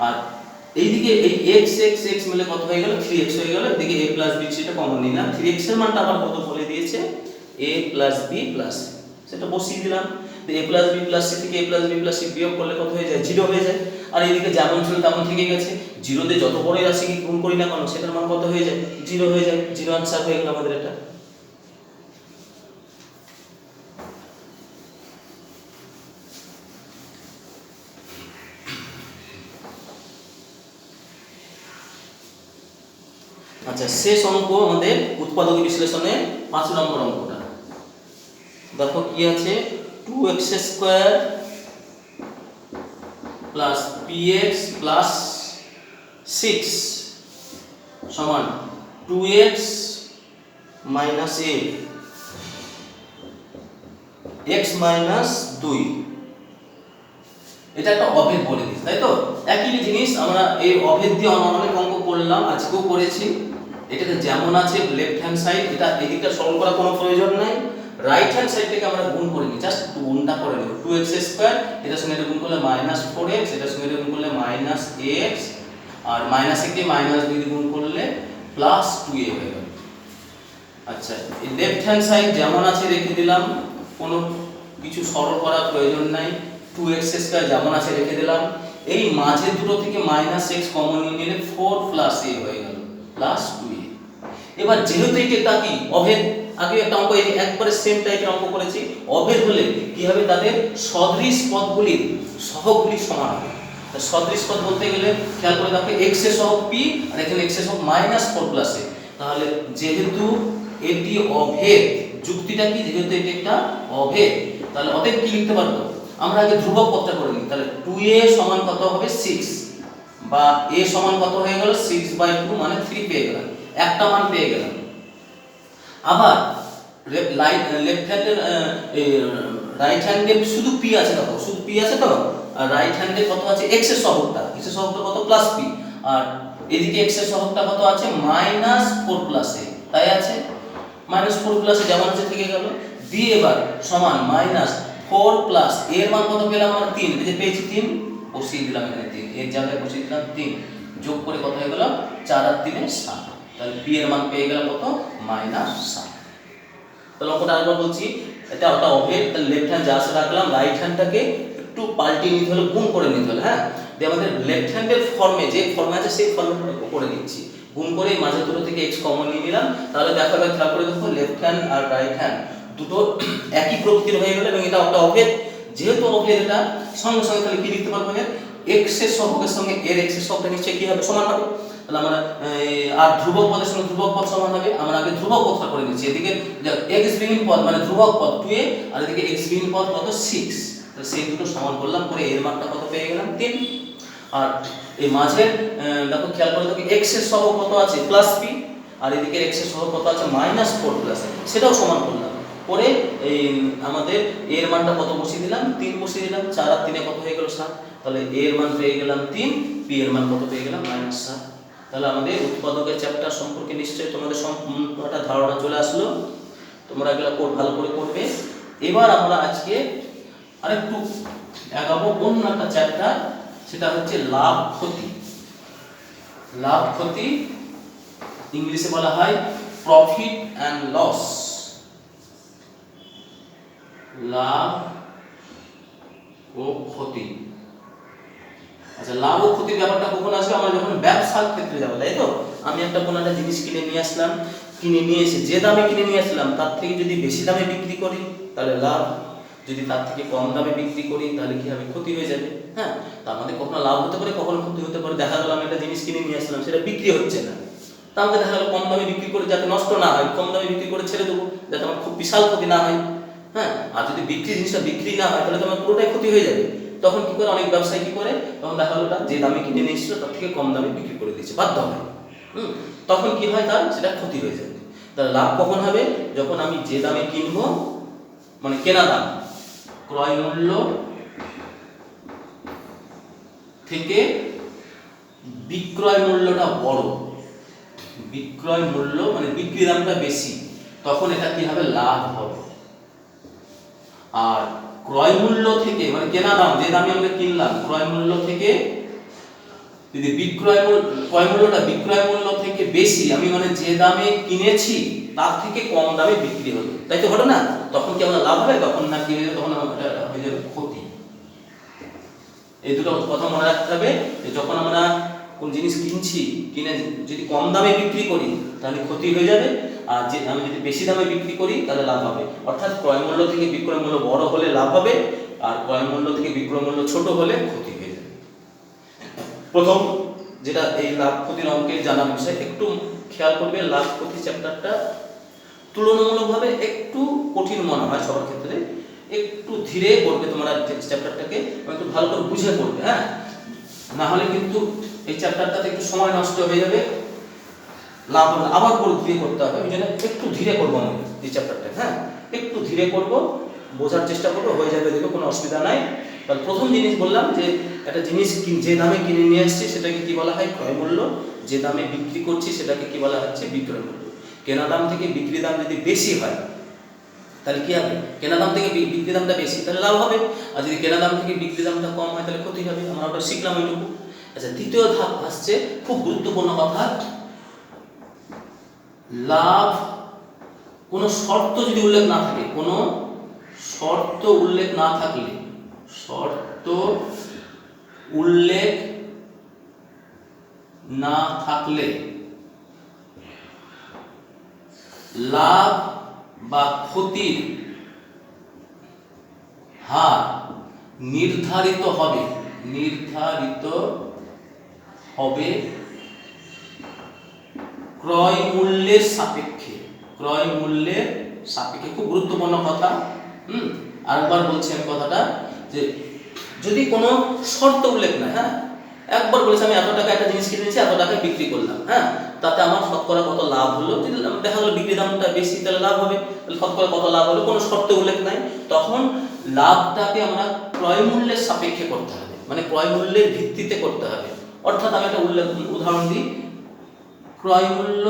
আর এইদিকে এই x মিলে কত হয়ে গেল? 3x হয়ে গেল। এদিকে a প্লাস b সেটা কমন নিলাম, 3x এর মানটা আবার কত বলে দিয়েছে? a plus b plus c, সেটা বসিয়ে দিলাম। a plus b plus c থেকে a plus b plus c বিয়োগ করলে কত হয়ে যায়? 0 হয়ে যায়। আর এইদিকে যেমন ছিল তেমন থেকে গেছে, 0 দিয়ে যত বড় রাশি কি গুণ করি না কেন সেটার মান কত হয়ে যায়? 0 হয়ে যায়। 0 আনসার হয়ে গেল আমাদের এটা। আচ্ছা, শেষ অঙ্ক আমাদের উৎপাদক বিশ্লেষণে 5 নম্বর অঙ্কটা দেখো কি আছে? 2x square plus px plus 6 সমান 2x minus a x minus 2। এটা একটা অভেদ বলে দিই, তাই তো? একই জিনিস আমরা এই অভেদ দিয়ে অনেক অঙ্ক করলাম, আজকেও করেছি। এটাতে যেমন আছে লেফট হ্যান্ড সাইড, এটা এদিকটা সরল করার কোনো প্রয়োজন নাই। রাইট হ্যান্ড সাইডটাকে আমরা গুণ করে নিই, জাস্ট গুণটা করে নেব। 2x স্কয়ার এটার সঙ্গে এটা গুণ করলে মাইনাস 4x, এটার সঙ্গে এটা গুণ করলে মাইনাস ax, আর মাইনাস a কে মাইনাস 2 দিয়ে গুণ করলে প্লাস 2a হয়ে গেল। আচ্ছা, এই লেফট হ্যান্ড সাইড যেমন আছে রেখে দিলাম, কোনো কিছু সরল করার প্রয়োজন নাই। 2x স্কয়ার যেমন আছে রেখে দিলাম। এই মাঝের দুটো থেকে মাইনাস x কমন নিয়ে নিলে 4 প্লাস a হয়ে গেল প্লাস 2a। এবার যেহেতু এটা কি অভেদ, আগে একটা অঙ্ক একবারে সেম টাইপের অঙ্ক করেছি, অভেদ হলে কি হবে, তাদের সদৃশ পদগুলির সহগগুলি সমান হবে। সদৃশ পদ বলতে গেলে খেয়াল করে দেখো x এর সহগ p আর এখানে x এর সহগ -4 a, তাহলে যেহেতু এটি অভেদ, যুক্তিটা কি, যেহেতু এটি একটা অভেদ, তাহলে অতএব কি লিখতে পারবো আমরা, আগে ধ্রুবক পদটা করে নিই। তাহলে 2a সমান কত হবে 6, বা a সমান কত হয়ে গেল 6/2 মানে 3 পেয়ে গেলাম, একটা মান পেয়ে গেলাম। আবার লেফট হ্যান্ডের রাইট হ্যান্ডে শুধু p আছে, দেখো শুধু p আছে তো, আর রাইট হ্যান্ডে কত আছে x এর সহগটা, x এর সহগটা কত +p, আর এদিকে x এর সহগটা কত আছে -4 a, তাই আছে -4 a যেমন আছে থেকে গেল। দিয়ে এবার সমান -4 এর মান কত পেলাম আমরা 3, এই যে পেয়েছি 3, বসিয়ে দিলাম এখানে 3, এর জায়গায় বসিয়ে দিলাম 3, যোগ করে কত হয়ে গেল 4 আর 3 7, তাহলে p এর মান পেয়ে গেলাম কত -7। তাহলে অঙ্কটা আরেকবার বলছি, এটা ওটা অভেদ, তাহলে লেফট হ্যান্ড যা আছে রাখলাম, রাইট হ্যান্ডটাকে একটু পাল্টিয়ে নিতে হলো, গুণ করে নিতে হলো। হ্যাঁ, দিয়ে আমাদের লেফট হ্যান্ডের ফর্মে যে ফর্মে আছে সেই ফর্মে করে নিচ্ছি, গুণ করে মাঝে দুটো থেকে x কমন নিয়ে নিলাম। তাহলে দেখা যাবে, খেয়াল করে দেখো লেফট হ্যান্ড আর রাইট হ্যান্ড দুটো একই প্রকৃতির হয়ে গেল, এবং এটা একটা অভেদ। যেহেতু অভেদ, এটা সঙ্গে সঙ্গে তাহলে কি লিখতে পারবো, x এর সহগের সঙ্গে এর x এর সহগটা নিশ্চয়ই কি হবে, সমান হবে। তাহলে আমরা আর ধ্রুবক পদের সঙ্গে ধ্রুবক পদ সমান হবে, আমরা আগে ধ্রুবক পদটা করে নিচ্ছি। এদিকে x বিহীন পদ মানে ধ্রুবক পদ 2a, আর এদিকে x বিহীন পদ কত 6, তাহলে সেই দুটো সমান করলাম, করে এর মানটা কত পেয়ে গেলাম 3। আর এই মাঝের দেখো খেয়াল করে দেখো x এর সহগ কত আছে +p, আর এদিকে x এর সহগ কত আছে -4 সেটাও সমান করলাম, করে এই আমাদের এর মানটা কত বসিয়ে দিলাম 3 বসিয়ে দিলাম, 4 আর 3 কত হয়ে গেল 7, তাহলে এর মান পেয়ে গেলাম 3, p এর মান কত পেয়ে গেলাম -7। তাহলে আমাদের উৎপাদকের চ্যাপ্টার সম্পর্কে নিশ্চয়ই তোমাদের একটা ধারণা চলে আসলো, তোমরা এগুলো ভালো করে করবে। এবার আমরা আজকে আরেকটু আগাবো অন্য একটা চ্যাপ্টার, সেটা হচ্ছে লাভ ক্ষতি। লাভ ক্ষতি ইংলিশে বলা হয় প্রফিট অ্যান্ড লস। লাভ ও ক্ষতি, আচ্ছা লাভ ও ক্ষতির ব্যাপারটা কখন আসবে, আমরা যখন ব্যবসার ক্ষেত্রে যাবো, তাই তো। আমি একটা কোনো একটা জিনিস কিনে নিয়ে আসলাম, কিনে নিয়ে এসে যে দামে কিনে নিয়ে আসলাম তার থেকে যদি বেশি দামে বিক্রি করি তাহলে লাভ, যদি তার থেকে কম দামে বিক্রি করি তাহলে কি হবে, ক্ষতি হয়ে যাবে। হ্যাঁ, তা আমাদের কখনো লাভ হতে পারে, কখনো ক্ষতি হতে পারে। দেখা গেল আমি একটা জিনিস কিনে নিয়ে আসলাম, সেটা বিক্রি হচ্ছে না, তা আমাকে দেখা গেলো কম দামে বিক্রি করে যাতে নষ্ট না হয়, কম দামে বিক্রি করে ছেড়ে দেবো, যাতে আমার খুব বিশাল ক্ষতি না হয়। হ্যাঁ, আর যদি জিনিসটা বিক্রি না হয় তাহলে তোমার পুরোটাই ক্ষতি হয়ে যাবে। তখন কি করে অনেক ব্যবসায়ী কি করে, তখন দেখা গেলো যে দামে কিনে নিয়ে এসেছিল তার থেকে কম দামে বিক্রি করে দিচ্ছে বাধ্য হয়। তখন কি হয়, তার সেটা ক্ষতি হয়ে যাবে। তাহলে লাভ কখন হবে, যখন আমি যে দামে কিনবো, মানে কেনা দাম, ক্রয় মূল্য থেকে বিক্রয় মূল্যটা বড়, বিক্রয় মূল্য মানে বিক্রি দামটা বেশি, তখন এটা কি হবে, লাভ হবে। আর ক্রয় মূল্য থেকে মানে কেনা দাম, যে দামে আমরা কিনলাম, ক্রয় মূল্য থেকে যদি ক্রয় মূল্যটা বিক্রয় মূল্য থেকে বেশি, আমি মানে যে দামে কিনেছি তার থেকে কম দামে বিক্রি হলো, তাই তো ঘটে না, তখন কি আমরা লাভ হবে, তখন না কি হয়ে যাবে, তখন আমাদের হয়ে যাবে ক্ষতি। এই দুটো কথা মনে রাখতে হবে, যখন আমরা কোন জিনিস কিনছি, কিনে যদি কম দামে বিক্রি করি তাহলে ক্ষতি হয়ে যাবে, আর যে আমি যদি বেশি দামে বিক্রি করি তাহলে লাভ হবে। অর্থাৎ ক্রয় মূল্য থেকে বিক্রয় মূল্য বড় হলে লাভ হবে, আর ক্রয় মূল্য থেকে বিক্রয় মূল্য ছোট হলে ক্ষতি হয়ে যাবে। প্রথম যেটা এই লাভ ক্ষতির অঙ্কের জানার বিষয়, একটু খেয়াল করবে, লাভ ক্ষতি চ্যাপ্টারটা তুলনামূলকভাবে একটু কঠিন মনে হয় সবার ক্ষেত্রে, একটু ধীরে পড়বে তোমরা চ্যাপ্টারটাকে, একটু ভালো করে বুঝে পড়বে। হ্যাঁ, না হলে কিন্তু এই চ্যাপ্টারটাতে একটু সময় নষ্ট হয়ে যাবে, লাভ আবার করে ধীরে করতে হবে, ওই জন্য একটু ধীরে করবো আমি এই চ্যাপ্টারটা। হ্যাঁ, একটু ধীরে করবো, বোঝার চেষ্টা করবো, হয়ে যাবে, দেখো কোনো অসুবিধা নাই। তাহলে প্রথম জিনিস বললাম যে একটা জিনিস যে দামে কিনে নিয়ে আসছি সেটাকে কি বলা হয়, ক্রয় মূল্য, যে দামে বিক্রি করছি সেটাকে কি বলা হচ্ছে, বিক্রয় মূল্য। কেনা দাম থেকে বিক্রি দাম যদি বেশি হয় তাহলে কি হবে, কেনা দাম থেকে বিক্রি দামটা বেশি তাহলে লাভ হবে, আর যদি কেনা দাম থেকে বিক্রি দামটা কম হয় তাহলে ক্ষতি হবে। আমরা ওটা শিখলাম ওইটুকু। আচ্ছা, দ্বিতীয় ধাপ আসছে, খুব গুরুত্বপূর্ণ কথা, লাভ কোনো শর্ত যদি উল্লেখ না থাকে, কোনো শর্ত উল্লেখ না থাকলে, শর্ত উল্লেখ না থাকলে লাভ বা ক্ষতির হার নির্ধারিত হবে ক্রয় মূল্যের সাপেক্ষে। খুব গুরুত্বপূর্ণ কথা। আরেকবার বলছি আমি কথাটা, যে যদি কোনো শর্ত উল্লেখ নাই, হ্যাঁ, একবার বলেছি আমি এত টাকা একটা জিনিস কিনেছি, এত টাকায় বিক্রি করলাম, হ্যাঁ, তাতে আমার শতকরা কত লাভ হলো, যদি দেখা গেলো বিক্রি দামটা বেশি তাহলে লাভ হবে, তাহলে শতকরা কত লাভ হলো, কোনো শর্ত উল্লেখ নাই, তখন লাভটাকে আমরা ক্রয় মূল্যের সাপেক্ষে করতে হবে, মানে ক্রয় মূল্যের ভিত্তিতে করতে হবে। অর্থাৎ আমি একটা উদাহরণ দিই, ক্রয় মূল্য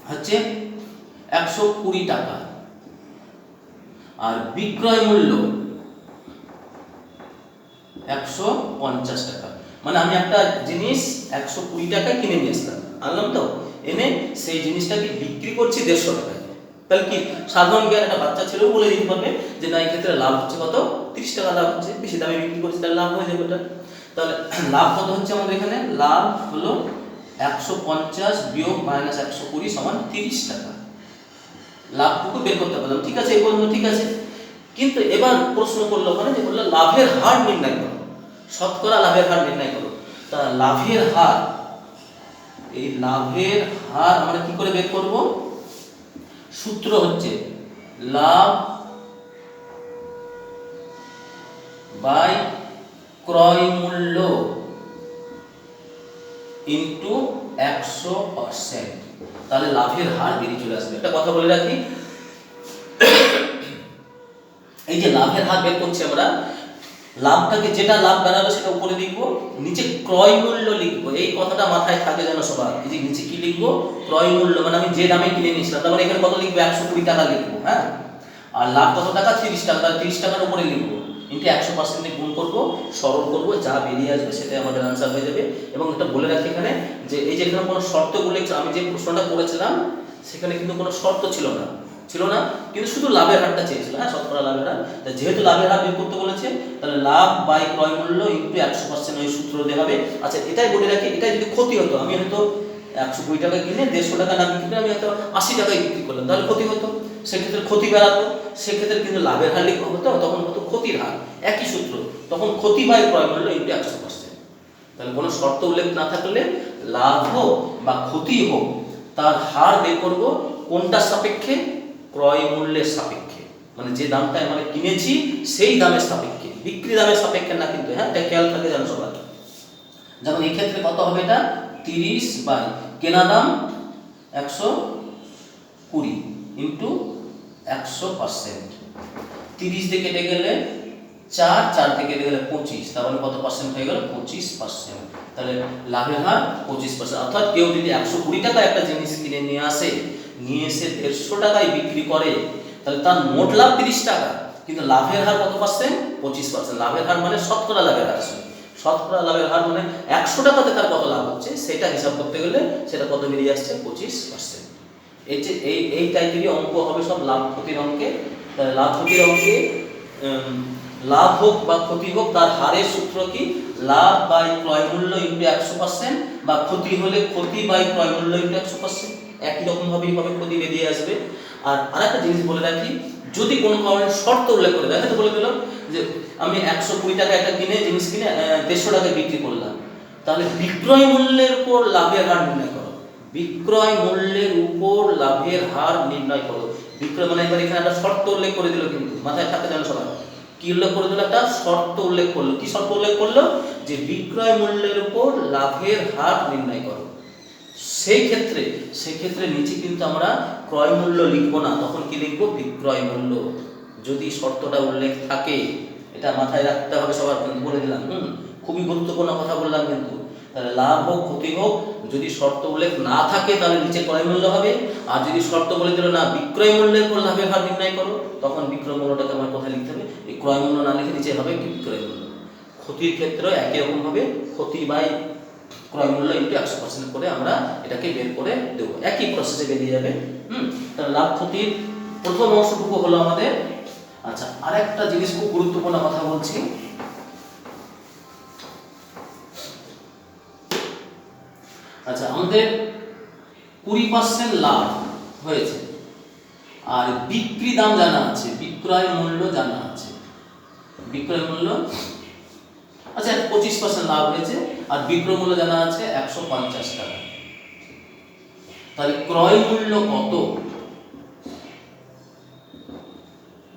হচ্ছে 120 টাকা আর বিক্রয় মূল্য 150 টাকা। মানে আমি একটা জিনিস 120 টাকায় কিনে নিয়ে আসলাম, আনলাম তো, এনে সেই জিনিসটাকে বিক্রি করছি 150 টাকায়। তাহলে কি সাধারণ জ্ঞান একটা বাচ্চা ছেলেও বলে দিতে পারবে যে না, এই ক্ষেত্রে লাভ হচ্ছে কত, 30 টাকা লাভ হচ্ছে, বেশি দামে বিক্রি করছি তাহলে লাভ হয়ে যাবে। তাহলে লাভ কত হচ্ছে আমাদের এখানে? লাভ হলো 150 বিয়োগ মাইনাস 120 সমান 30 টাকা। লাভটুকু বের করতে পারলাম, ঠিক আছে, এই পর্যন্ত ঠিক আছে। কিন্তু এবার প্রশ্ন করলো ওখানে, যে বললো লাভের হার নির্ণয় করো, শতকরা লাভের হার নির্ণয় করো। তা লাভের হার, এই লাভের হার আমরা কি করে বের করব? সূত্র হচ্ছে লাভ বাই ক্রয় মূল্য ইন্টু 100%। তাহলে লাভের হার বেরিয়ে চলে আসবে। একটা কথা বলে রাখি, এই যে লাভের হার বের করছি আমরা, লাভটাকে যেটা লাভ বেরাবে সেটা উপরে লিখবো, নিচে ক্রয় মূল্য লিখবো। এই কথাটা মাথায় থাকে যেন সবার। এই যে নিচে কি লিখবো? ক্রয় মূল্য, মানে আমি যে দামে কিনে নিয়েছিলাম, তার মানে এখানে কত লিখবো? 120 টাকা লিখবো, হ্যাঁ। আর লাভ কত টাকা? 30 টাকা, তাহলে 30 টাকার উপরে লিখবো, ইন্টু 100% গুণ করবো, সরল করবো, যা বেরিয়ে আসবে সেটাই আমাদের আনসার হয়ে যাবে। এবং এটা বলে রাখি এখানে, যে এই যে এখানে কোনো শর্ত উল্লেখ, আমি যে প্রশ্নটা করেছিলাম সেখানে কিন্তু কোনো শর্ত ছিল না, কিন্তু শুধু লাভের হারটা চেয়েছিল, হ্যাঁ, শতকরা লাভের হার। যেহেতু লাভের হার বের করতে বলেছে, তাহলে লাভ বাই ক্রয় মূল্য ইন্টু 100% ওই সূত্র দিয়ে হবে। আচ্ছা, এটাই বলে রাখি, এটাই যদি ক্ষতি হতো, আমি হয়তো 120 টাকা কিনে 150 টাকা না বিক্রি করে আমি হয়তো 80 টাকায় বিক্রি করলাম, তাহলে ক্ষতি হতো, সেক্ষেত্রে ক্ষতি বেড়াতো। সেক্ষেত্রে কিন্তু লাভের হার লিখতে হতো, তখন হতো ক্ষতির হার, একই সূত্র, তখন ক্ষতি বাই ক্রয় মূল্য ইন্টু 100%। তাহলে কোনো শর্ত উল্লেখ না থাকলে লাভ হোক বা ক্ষতি হোক, তার হার বের করবো কোনটার সাপেক্ষে? ক্রয় মূল্যের সাপেক্ষে, মানে যে দামটা আমরা কিনেছি সেই দামের সাপেক্ষে, বিক্রি দামের সাপেক্ষে না কিন্তু, হ্যাঁ, এটা খেয়াল থাকে যেন সবার। যেমন এই ক্ষেত্রে কত হবে? এটা 30 বাই কেনা দাম 120 ইন্টু 100%। 30 দিয়ে কেটে গেলে 4 দিয়ে কেটে গেলে 25, তার মানে কত পার্সেন্ট হয়ে গেল? 25%। তাহলে লাভের হার 25%। অর্থাৎ কেউ যদি 120 টাকায় একটা জিনিস কিনে নিয়ে এসে 150 টাকায় বিক্রি করে, তাহলে তার মোট লাভ 30 টাকা, কিন্তু লাভের হার কত পার্সেন্ট? 25%। লাভের হার মানে শতকরা লাভের হার, শতকরা লাভের হার মানে 100 টাকাতে তার কত লাভ হচ্ছে সেটা হিসাব করতে গেলে সেটা কত বেরিয়ে আসছে? 25%। এই টাইপেরই অঙ্ক হবে সব লাভ ক্ষতির অঙ্কে। লাভ ক্ষতির অঙ্কে লাভ হোক বা ক্ষতি হোক, তার হারের সূত্র কি? লাভ বাই ক্রয় মূল্য ইন্টু 100%, বা ক্ষতি হলে ক্ষতি বাই ক্রয় মূল্য ইন্টু 100%। একই রকম ভাবেই হবে, ক্ষতি বেরিয়ে আসবে। আর আরেকটা জিনিস বলে রাখি, যদি কোনো কারণে শর্ত উল্লেখ করে দেয়, তো বলে দিল যে আমি 120 টাকা একটা জিনিস কিনে 150 টাকায় বিক্রি করলাম, তাহলে বিক্রয় মূল্যের উপর লাভের হার নির্ণয় করো। বিক্রয় মূল্যের উপর লাভের হার নির্ণয় করো। বিক্রয় মানে এবার এখানে একটা শর্ত উল্লেখ করে দিল, কিন্তু মাথায় থাকতে জানো সবাই, কি উল্লেখ করে দিল? একটা শর্ত উল্লেখ করলো। কি শর্ত উল্লেখ করলো? যে বিক্রয় মূল্যের উপর লাভের হার নির্ণয় করো। সেক্ষেত্রে নিচে কিন্তু আমরা ক্রয় মূল্য লিখবো না, তখন কি লিখবো? বিক্রয় মূল্য। যদি শর্তটা উল্লেখ থাকে, এটা মাথায় রাখতে হবে সবার, কিন্তু বলে দিলাম। খুবই গুরুত্বপূর্ণ কথা বললাম কিন্তু। তাহলে লাভ হোক ক্ষতি হোক, যদি শর্ত উল্লেখ না থাকে তাহলে নিচে ক্রয় মূল্য হবে। আর যদি শর্ত বলে দিল না বিক্রয় মূল্যের উপর লাভের হার নির্ণয় করো, তখন বিক্রয় মূল্যটাকে আমার কোথায় লিখতে হবে? এই ক্রয় মূল্য না লিখে নিচে হবে বিক্রয় মূল্য। ক্ষতির ক্ষেত্রে একই রকম ভাবে ক্ষতি বাই ক্রয় মূল্য ইন্টু 100% করে আমরা এটাকে বের করে দেবো, একই প্রসেসে বেরিয়ে যাবে। তাহলে লাভ ক্ষতির প্রথম অংশটুকু হলো আমাদের। আচ্ছা, আরেকটা জিনিস খুব গুরুত্বপূর্ণ কথা বলছি। আচ্ছা, আমাদের 20% লাভ হয়েছে, আর বিক্রি দাম জানা আছে, বিক্রয় মূল্য জানা আছে, বিক্রয় মূল্য আচ্ছা 25% লাভ হয়েছে আর বিক্রয় মূল্য জানা আছে 150 টাকা। তাহলে ক্রয় মূল্য কত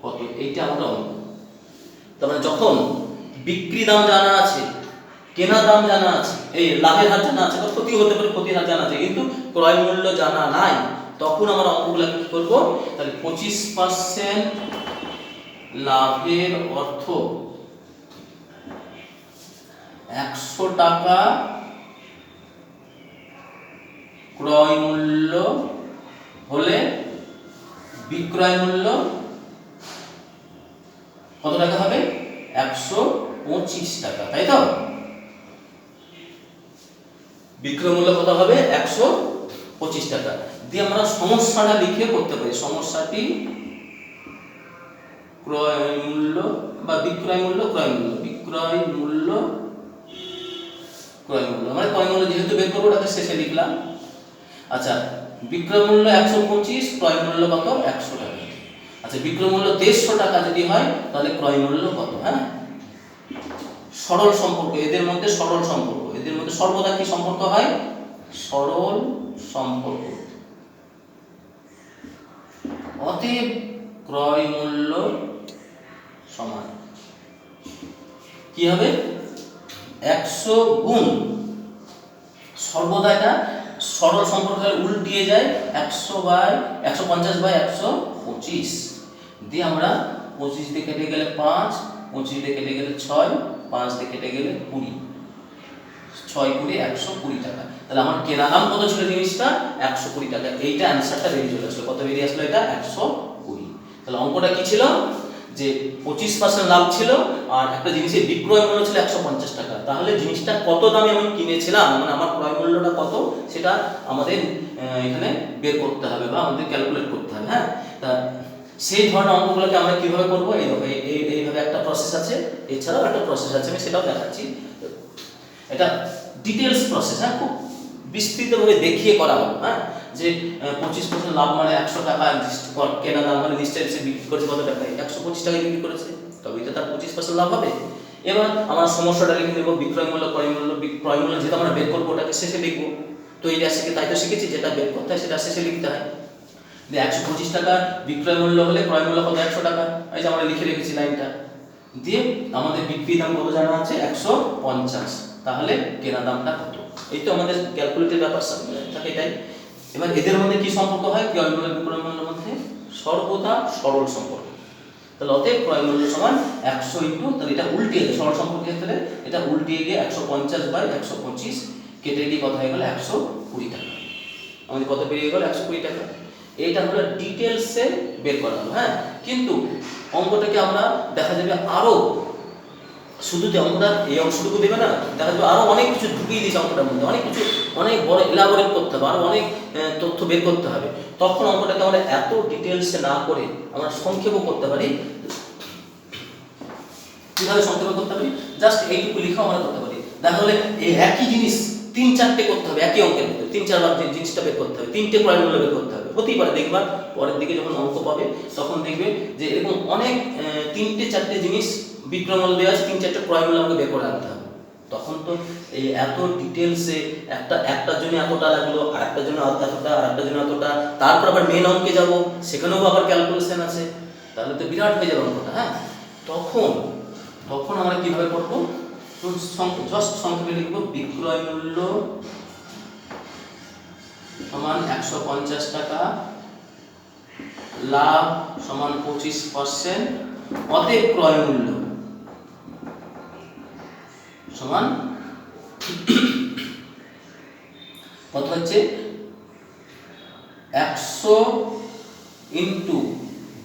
কত এইটা আমরা অঙ্ক। তার মানে যখন বিক্রি দাম জানা আছে, কেনা দাম জানা আছে, এই লাভের হার জানা আছে, ক্ষতি হতে পারে ক্ষতির হার জানা আছে, কিন্তু ক্রয় মূল্য জানা নাই, তখন আমরা অঙ্কগুলো কি করব? তাহলে 25% লাভের অর্থ 100 টাকা ক্রয় মূল্য হলে বিক্রয় মূল্য কত টাকা হবে? 125 টাকা, তাই তো? বিক্রয় মূল্য কত হবে? 125 টাকা। দিয়ে আমরা সমস্যাটা লিখে করতে পারি। সমস্যাটি ক্রয় মূল্য বা বিক্রয় মূল্য, ক্রয় মূল্য, বিক্রয় মূল্য, ক্রয় মূল্য, মানে ক্রয় মূল্য যেহেতু বের করবো ওটাকে শেষে লিখলাম। আচ্ছা, বিক্রয় মূল্য 125, ক্রয় মূল্য কত? 100 টাকা। আচ্ছা, বিক্রয় মূল্য 150 টাকা যদি হয় তাহলে ক্রয় মূল্য কত? হ্যাঁ, সরল সম্পর্ক, এদের মধ্যে সরল সম্পর্ক, এদের মধ্যে সর্বদা কি সম্পর্ক হয়? সরল সম্পর্ক। অতএব ক্রয় মূল্য সমান কি হবে? 100 গুণ, সর্বদা এটা সরল সম্পর্ক উল্টিয়ে যায়, 150/125 দিয়ে আমরা 25 দিয়ে কেটে গেলে 5, 25 দিয়ে কেটে গেলে 6, 5 দিয়ে কেটে গেলে 20, 6 × 120 টাকা। তাহলে আমার কেনা দাম কত ছিল জিনিসটা? 120 টাকা। এইটা অ্যানসারটা বেরিয়ে চলে আসলো। কত বেরিয়ে আসলো? এটা 120। তাহলে অঙ্কটা কি ছিল? যে 25% লাভ ছিল আর একটা জিনিসের বিক্রয় মূল্য ছিল 150 টাকা। তাহলে জিনিসটা কত দামে আমি কিনেছিলাম, মানে আমার ক্রয় মূল্যটা কত, সেটা আমাদের এখানে বের করতে হবে বা আমাদের ক্যালকুলেট করতে হবে। হ্যাঁ, তা সেই ধরনের অঙ্কগুলোকে আমরা কিভাবে করবো? এইভাবে একটা প্রসেস আছে, এছাড়াও একটা প্রসেস আছে, আমি সেটাও দেখাচ্ছি। এটা ডিটেলস প্রসেস, হ্যাঁ, খুব বিস্তৃতভাবে দেখিয়ে করা হবে। হ্যাঁ, যে 25% লাভ মানে 100 টাকা কেনা দাম, মানে নিশ্চয়ই সে বিক্রি করেছে কত টাকায়? 125 টাকায় বিক্রি করেছে, তবেই তো তার 25% লাভ হবে। এবার আমরা সমস্যাটা লিখে নেব, বিক্রয় মূল্য, ক্রয় মূল্য। ক্রয় মূল্য যেটা আমরা বের করবো ওটাকে শেষে লিখবো। তো এইটা শিখে তাই তো শিখেছি, যেটা বের করতে হয় সেটা শেষে লিখতে হয়। যে 125 টাকা বিক্রয় মূল্য হলে ক্রয় মূল্য কত? 100 টাকা। এই যে আমরা লিখে রেখেছি লাইনটা। দিয়ে আমাদের বিক্রি দাম কত জানা আছে? 150। তাহলে কেনা দামটা কত? এই তো আমাদের ক্যালকুলেটের ব্যাপার থাকে এটাই। এবার এদের মধ্যে কি সম্পর্ক হয়? ক্রয় মূল্য বিক্রয় মূল্যের মধ্যে সর্বদা সরল সম্পর্ক। তাহলে অতএব ক্রয় মূল্য সমান 100 ইন্টু, তাহলে এটা উল্টিয়ে গেলে সরল সম্পর্কের ক্ষেত্রে এটা উল্টিয়ে গিয়ে 150/125 কেটে গিয়ে কত হয়ে গেল? 120 টাকা। আমাদের কত বেরিয়ে গেল? 120 টাকা। এইটা হলো ডিটেলসে বের করা হলো। হ্যাঁ, কিন্তু অঙ্কটাকে আমরা দেখা যাবে আরো, শুধু যে অঙ্কটা এই অংশটুকু দেবে না, দেখা যাবে আরো অনেক কিছু ঢুকিয়ে দিয়েছে অঙ্কটার মধ্যে, অনেক কিছু, অনেক বড় এলাবোরেট করতে হবে, আরো অনেক তথ্য বের করতে হবে। তখন অঙ্কটাকে আমরা এত ডিটেলসে না করে আমরা সংক্ষেপও করতে পারি। কিভাবে সংক্ষেপ করতে পারি? জাস্ট এইটুকু লিখাও আমরা করতে পারি। দেখা হলে এই একই জিনিস 3-4টে করতে হবে, একই অঙ্কের মধ্যে 3-4 বার জিনিসটা বের করতে হবে, 3টে ক্রয় মূল্য বের করতে হবে। হতেই পারে দেখবা পরের দিকে যখন অঙ্ক পাবে তখন দেখবে যে এরকম অনেক 3-4টে জিনিস বিক্রয় মূল্য দেওয়া আছে, 3-4টে ক্রয় মূল্য আমাকে বের করে আনতে হবে। তখন তো এই এত ডিটেলসে একটার জন্য এতটা লাগলো, আরেকটার জন্য এতটা, আরেকটার জন্য এতটা, তারপর আবার মেন অঙ্কে যাব, সেখানেও আবার ক্যালকুলেশন আছে, তাহলে তো বিরাট হয়ে যাবে অঙ্কটা। হ্যাঁ, তখন আমরা কিভাবে করবো? জাস্ট সংক্ষেপে লিখবো, বিক্রয় মূল্য সমান 150 টাকা, লাভ সমান 25%, অতএব ক্রয় মূল্য সমান কত হচ্ছে? 100 ইন্টু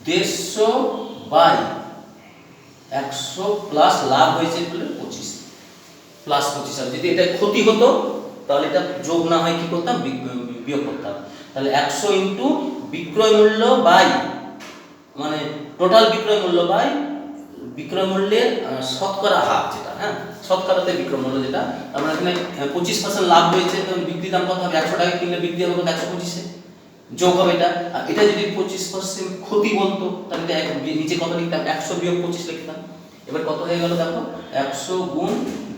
150/100 প্লাস লাভ হয়েছে বলে 25 প্লাস 25। আর যদি এটা ক্ষতি হতো তাহলে এটা যোগ না হয় কি করতাম? বিয়োগ করতাম। তাহলে 100 ইন্টু বিক্রয় মূল্য বাই, মানে টোটাল বিক্রয় মূল্য বাই বিক্রয় মূল্যের শতকরা হার যেটা হ্যাঁ, শতকরাতে বিক্রয় মূল্য যেটা আমরা এখানে 25% লাভ হয়েছে, তখন বিক্রি দাম কত হবে? 100 টাকা কিনলে বিক্রি হবে কত? 125 যোগ হবে এটা। আর এটা যদি 25% ক্ষতি বলতো তাহলে এটা নিচে কত লিখতাম? 100 বিয়োগ 25 লিখতাম। এবার কত হয়ে গেল দেখো, 100 গুণ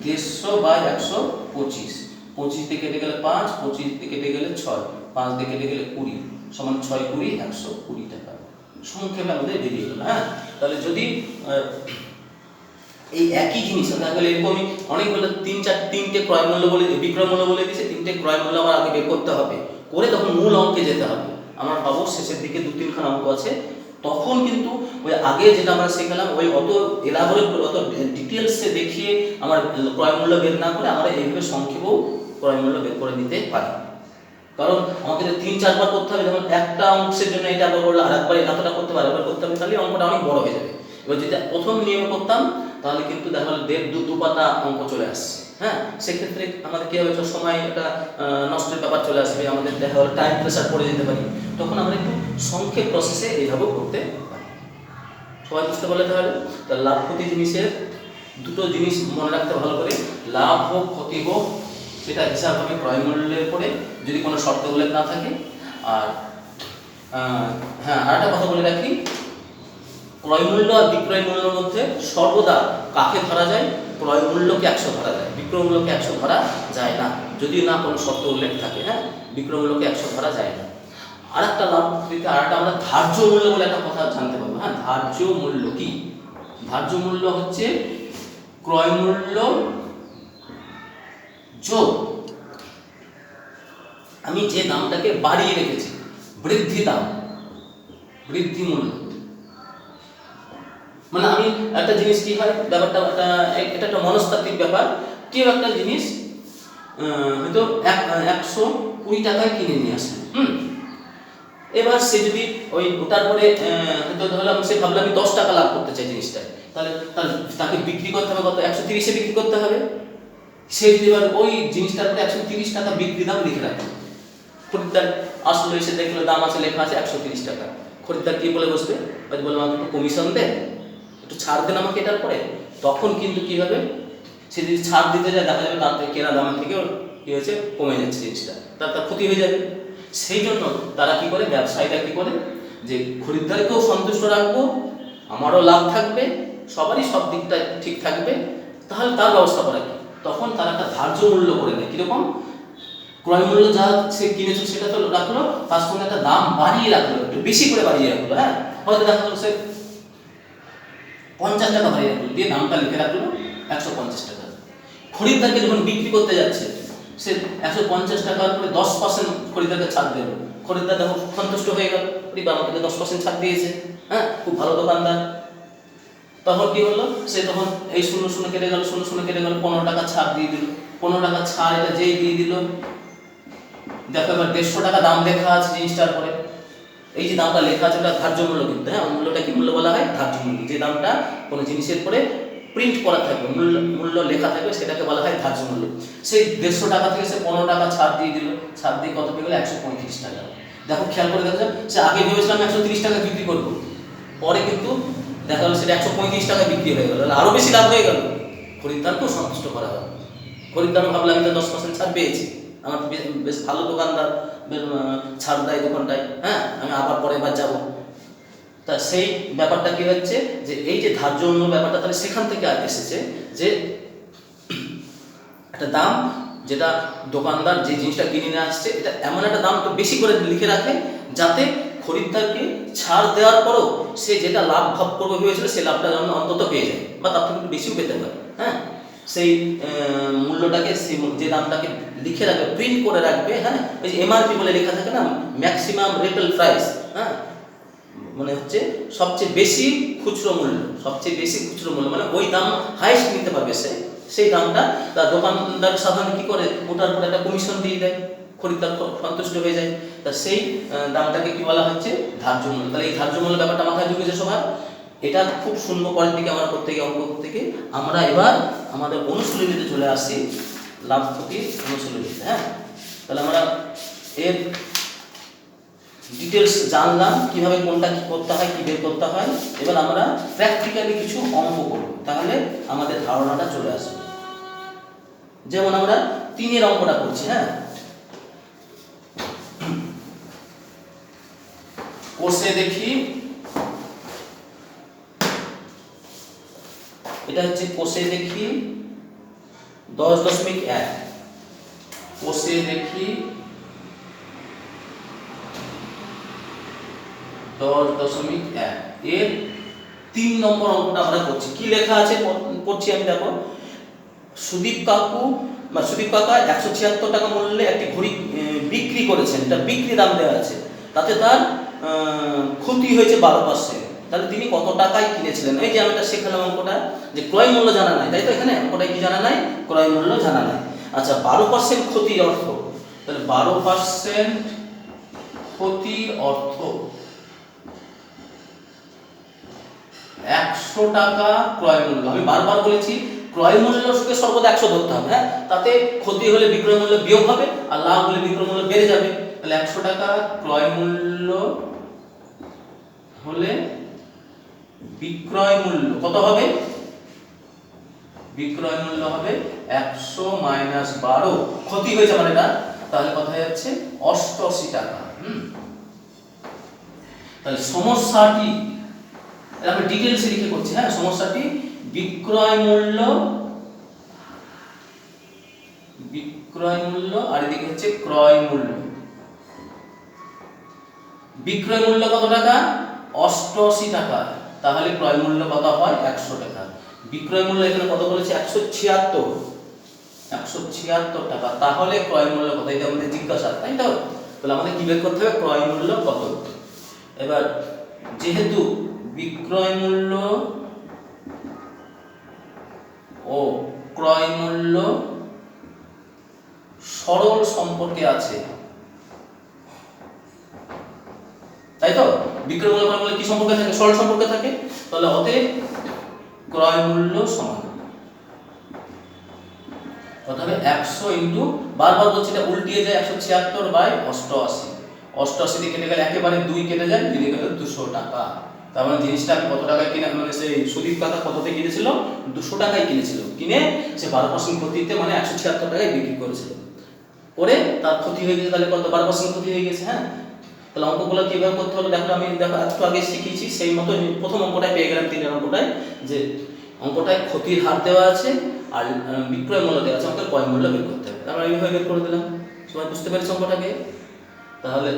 150 বাই 125, 25 থেকে কেটে গেলে 5, 25 থেকে কেটে গেলে 6, 5 থেকে কেটে গেলে 20 সমান 6 20 120 টাকা সংক্ষেপে আমাদের বেরিয়ে গেল। হ্যাঁ, তাহলে যদি এই একই জিনিস তাহলে এরকমই অনেকগুলো তিনটে ক্রয় মূল্য বলে বিক্রয় মূল্য বলে দিয়েছে, তিনটে ক্রয় মূল্য আমার আগে বের করতে হবে, করে তখন মূল অঙ্কে যেতে হবে। আমার পাবো শেষের দিকে 2-3খানা অঙ্ক আছে, তখন কিন্তু ওই আগে যেটা আমরা শিখলাম ওই অত এলাবোরেট অত ডিটেলসে দেখিয়ে আমার ক্রয় মূল্য বের না করে আমরা এইভাবে সংক্ষেপেও ক্রয় মূল্য বের করে নিতে পারি। কারণ আমাদের 3-4 বার করতে হবে, যেমন একটা অংশের জন্য এটা আবার করলে আরেকবার এতটা করতে পারে, আবার করতে হবে, তাহলে অঙ্কটা অনেক বড় হয়ে যাবে। এবার যদি প্রথম নিয়মে করতাম তাহলে কিন্তু দেখা গেল 1.5-2 পাতা অঙ্ক চলে আসছে। হ্যাঁ, সেক্ষেত্রে আমাদের কি হবে, সময় একটা নষ্টের ব্যাপার চলে আসবে, আমাদের দেখা গেল টাইম প্রেসার পড়ে যেতে পারি, তখন আমরা একটু সংক্ষেপ প্রসেসে এইভাবেও করতে পারি। সবাই বুঝতে পারলে তাহলে লাভ ক্ষতি জিনিসের দুটো জিনিস মনে রাখতে ভালো করে, লাভ হোক ক্ষতি হোক সেটা হিসাব হবে ক্রয় মূল্যের পরে যদি কোনো শর্ত উল্লেখ না থাকে। আর হ্যাঁ, আরেকটা কথা বলে রাখি, ক্রয় মূল্য আর বিক্রয় মূল্যের মধ্যে সর্বদা কাকে ধরা যায়? ক্রয় মূল্যকে 100 ধরা যায়, বিক্রয় মূল্যকে 100 ধরা যায় না, যদি না কোনো শর্ত উল্লেখ থাকে। হ্যাঁ, বিক্রয় মূল্যকে 100 ধরা যায় না। আরেকটা লাভ দিতে আরেকটা আমরা ধার্য মূল্য বলে একটা কথা জানতে পারবো। হ্যাঁ, ধার্য মূল্য কি? ধার্য মূল্য হচ্ছে ক্রয় মূল্য যোগ আমি যে দামটাকে বাড়িয়ে রেখেছি, বৃদ্ধি দাম, বৃদ্ধি মূল্য। মানে আমি একটা জিনিস কি হয় ব্যাপারটা, এটা একটা মনস্তাত্ত্বিক ব্যাপার। কেউ একটা জিনিস হয়তো 120 টাকায় কিনে নিয়ে আসে, এবার সে যদি ওই ওটার পরে হয়তো ধরলাম সে ভাবলো আমি 10 টাকা লাভ করতে চাই জিনিসটা, তাহলে তাকে বিক্রি করতে হবে কত? 130-এ বিক্রি করতে হবে। সে যদি এবার ওই জিনিসটার পরে 130 টাকা বিক্রি দাম লিখে রাখে, খরিদ্দার আসলে এসে দেখলো দাম আছে লেখা আছে 130 টাকা, খরিদ্দার কি বলে বসবে? বলবো আমাকে একটু কমিশন দেন, একটু ছাড় দেন আমাকে এটার পরে। তখন কিন্তু কি হবে, সে যদি ছাড় দিতে যায় দেখা যাবে তার থেকে কেনা দামের থেকে কি হয়েছে কমে যাচ্ছে জিনিসটা, তার ক্ষতি হয়ে যাবে। সেই জন্য তারা কি করে, ব্যবসায়ীরা কি করে, যে খরিদ্দারকেও সন্তুষ্ট রাখবো, আমারও লাভ থাকবে, সবারই সব দিকটা ঠিক থাকবে, তাহলে তার ব্যবস্থা করা কি, তখন তারা একটা ধার্য মূল্য করে নেয়। কিরকম? ক্রয় মূল্য যা সে কিনেছিল সেটা তো রাখলো, তার সঙ্গে একটা দাম বাড়িয়ে রাখলো, একটু বেশি করে বাড়িয়ে রাখলো। হ্যাঁ, হয়তো দেখা গেল সে 50 টাকা বাড়িয়ে রাখলো, দিয়ে দামটা লিখে রাখলো 150 টাকা। খরিদ্দারকে যখন বিক্রি করতে যাচ্ছে সে 150 টাকার উপরে 10% খরিদ্দারকে ছাড় দেব, খরিদ্দার দেখো সন্তুষ্ট হয়ে গেল, আমাকে 10% ছাড় দিয়েছে, হ্যাঁ খুব ভালো দোকানদার। তখন কি হলো, সে তখন এই 0 কেটে গেল, 0 কেটে গেল, 15 টাকা ছাড় দিয়ে দিল। 15 টাকা ছাড় এটা যেই দিয়ে দিল, দেখো এবার 150 টাকা দাম লেখা আছে জিনিসটার পরে। এই যে দামটা লেখা আছে ওটা ধার্য মূল্য কিন্তু। হ্যাঁ, মূল্যটা কি মূল্য বলা হয়? ধার্য মূল্য। যে দামটা কোনো জিনিসের পরে প্রিন্ট করা থাকবে, মূল্য লেখা থাকবে, সেটাকে বলা হয় ধার্য মূল্য। সেই 150 টাকা থেকে সে 15 টাকা ছাড় দিয়ে দিল, ছাড় দিয়ে কত পেয়ে গেল? 135 টাকা। দেখো খেয়াল করে দেখো, সে আগে ভেবেছিলাম 130 টাকা বিক্রি করবো, পরে কিন্তু দেখা গেল সেটা 135 টাকা বিক্রি হয়ে গেল, আরো বেশি লাভ হয়ে গেল। খরিদ্দারকেও সন্তুষ্ট করা হবে, খরিদ্দার ভাবলাম আমি তো 10% ছাড় পেয়েছি, আমার বেশ ভালো দোকানদার, ছাড় দেয় দোকানটায়, হ্যাঁ আমি আবার পরে এবার যাবো। তা সেই ব্যাপারটা কি হচ্ছে, যে এই যে ধার্য মূল্য ব্যাপারটা তাহলে সেখান থেকে এসেছে, যে একটা দাম যেটা দোকানদার যে জিনিসটা কিনে নিয়ে আসছে এটা এমন একটা দাম তো বেশি করে লিখে রাখে, যাতে খরিদ্দারকে ছাড় দেওয়ার পরও সে যেটা লাভ ভাব করবে ভেবেছিল সে লাভটা অন্তত পেয়ে যায়, বা তার থেকে একটু বেশিও পেতে পারে। হ্যাঁ, সেই মূল্যটাকে, সেই যে দামটাকে লিখে রাখবে, প্রিন্ট করে রাখবে। হ্যাঁ, ওই যে এমআরপি বলে লেখা থাকে না, ম্যাক্সিমাম রিটেল প্রাইস, হ্যাঁ মানে হচ্ছে সবচেয়ে বেশি খুচরো মূল্য, সবচেয়ে বেশি খুচরো মূল্য মানে ওই দাম হাইস্ট নিতে পারবে সে, সেই দামটা তার দোকানদার সাধারণত কি করে, ওটার উপর একটা কমিশন দিয়ে দেয়, খরিদ্দার সন্তুষ্ট হয়ে যায়। তা সেই দামটাকে কি বলা হচ্ছে? ধার্য মূল্য। তাহলে এই ধার্য মূল্য ব্যাপারটা মাথায় ঢুকেছে সবার, এটা খুব শূন্য পরের দিকে আমরা করতে গিয়ে অঙ্ক করতে গিয়ে আমরা এবার আমাদের অনুশীলনীতে চলে আসি, লাভ ক্ষতি অনুশীলনীতে। হ্যাঁ, তাহলে আমরা এর ডিটেলস জানলাম কিভাবে কোনটা কি করতে হয়, কি বের করতে হয়। এবার আমরা প্র্যাকটিক্যালি কিছু অঙ্ক করব। তাহলে আমাদের ধারণাটা চলে আসবে। যেমন আমরা 3 অঙ্কটা করছি, হ্যাঁ, কোষে দেখি, এটা হচ্ছে কোষে দেখি 10.1, কোষে দেখি 10.1 এর 3 নম্বর অঙ্কটা আমরা করছি। কি লেখা আছে পড়ছি আমি, দেখো। সুদীপ কাকা 176 টাকা মূল্যে একটি ঘড়ি বিক্রি করেছেন, এটা বিক্রি দাম দেওয়া আছে, তাতে তার ক্ষতি হয়েছে 12%। তাহলে তিনি কত টাকায় কিনেছিলেন? এই যে আমি এটা শেখালাম অঙ্কটা, যে ক্রয় মূল্য জানা নাই, তাই তো? এখানে অঙ্কটা কি জানা নাই? ক্রয় মূল্য জানা নাই। আচ্ছা, 12% ক্ষতির অর্থ, তাহলে 12% ক্ষতির অর্থ 100 টাকা ক্রয় মূল্য। আমি বারবার বলেছি ক্রয় মূল্যকে সর্বদা 100 ধরতে হবে, হ্যাঁ, তাতে ক্ষতি হলে বিক্রয় মূল্য বিয়োগ হবে আর লাভ হলে বিক্রয় মূল্য বেড়ে যাবে। তাহলে 100 টাকা ক্রয় মূল্য হলে বিক্রয় মূল্য কত হবে? বিক্রয় মূল্য হবে 100 মাইনাস 12, ক্ষতি হয়েছে মানে এটা, তাহলে কত হয়ে যাচ্ছে? 88 টাকা। তাহলে সমস্যাটি আমি ডিটেইলসে লিখে করছি, হ্যাঁ। সমস্যাটি বিক্রয় মূল্য আর এদিকে হচ্ছে ক্রয় মূল্য। বিক্রয় মূল্য কত টাকা? 88 টাকা। তাহলে ক্রয় মূল্য কত হয়? 100 টাকা। বিক্রয় মূল্য এখানে কত বলেছে? 176 টাকা। তাহলে ক্রয় মূল্য কত? এটা আমাদের জিজ্ঞাসা, তাই তো? তাহলে আমাদের কি বের করতে হবে? ক্রয় মূল্য কত। এবার যেহেতু বিক্রয় মূল্য ও ক্রয় মূল্য সরল সম্পর্কে আছে, তাই তো? বিক্রয় মূল্য ক্রয় মূল্য কি সম্পর্কে থাকে? সরল সম্পর্কে থাকে। তাহলে অতএব ক্রয় মূল্য সমান কত হবে? 100 ইনটু, বারবার বলছি এটা উল্টিয়ে যায়, 176/88। 88 দিয়ে কেটে গেলে একেবারে 2 কেটে যায়, দিয়ে গেল 200 টাকা। তার মানে জিনিসটা আমি কত টাকায় কিনে, মানে সেই সুদীপ কাকা কততে কিনেছিল? 200 টাকায় কিনেছিল। কিনে সে 12% ক্ষতিতে মানে 176 টাকায় বিক্রি করেছিল। করে তার ক্ষতি হয়ে গেছে, তাহলে কত? 12% ক্ষতি হয়ে গেছে, হ্যাঁ। তাহলে অঙ্কগুলো কিভাবে করতে হলো দেখো, আমি দেখো একটু আগে শিখিয়েছি, সেই মতো প্রথম অঙ্কটায় পেয়ে গেলাম, 3 অঙ্কটায়, যে অঙ্কটায় ক্ষতির হার দেওয়া আছে আর বিক্রয় মূল্য দেওয়া আছে, আমাকে ক্রয় মূল্য বের করতে হবে। আমরা এইভাবে বের করে দিলাম। সবাই বুঝতে পেরেছো অঙ্কটাকে? তাহলে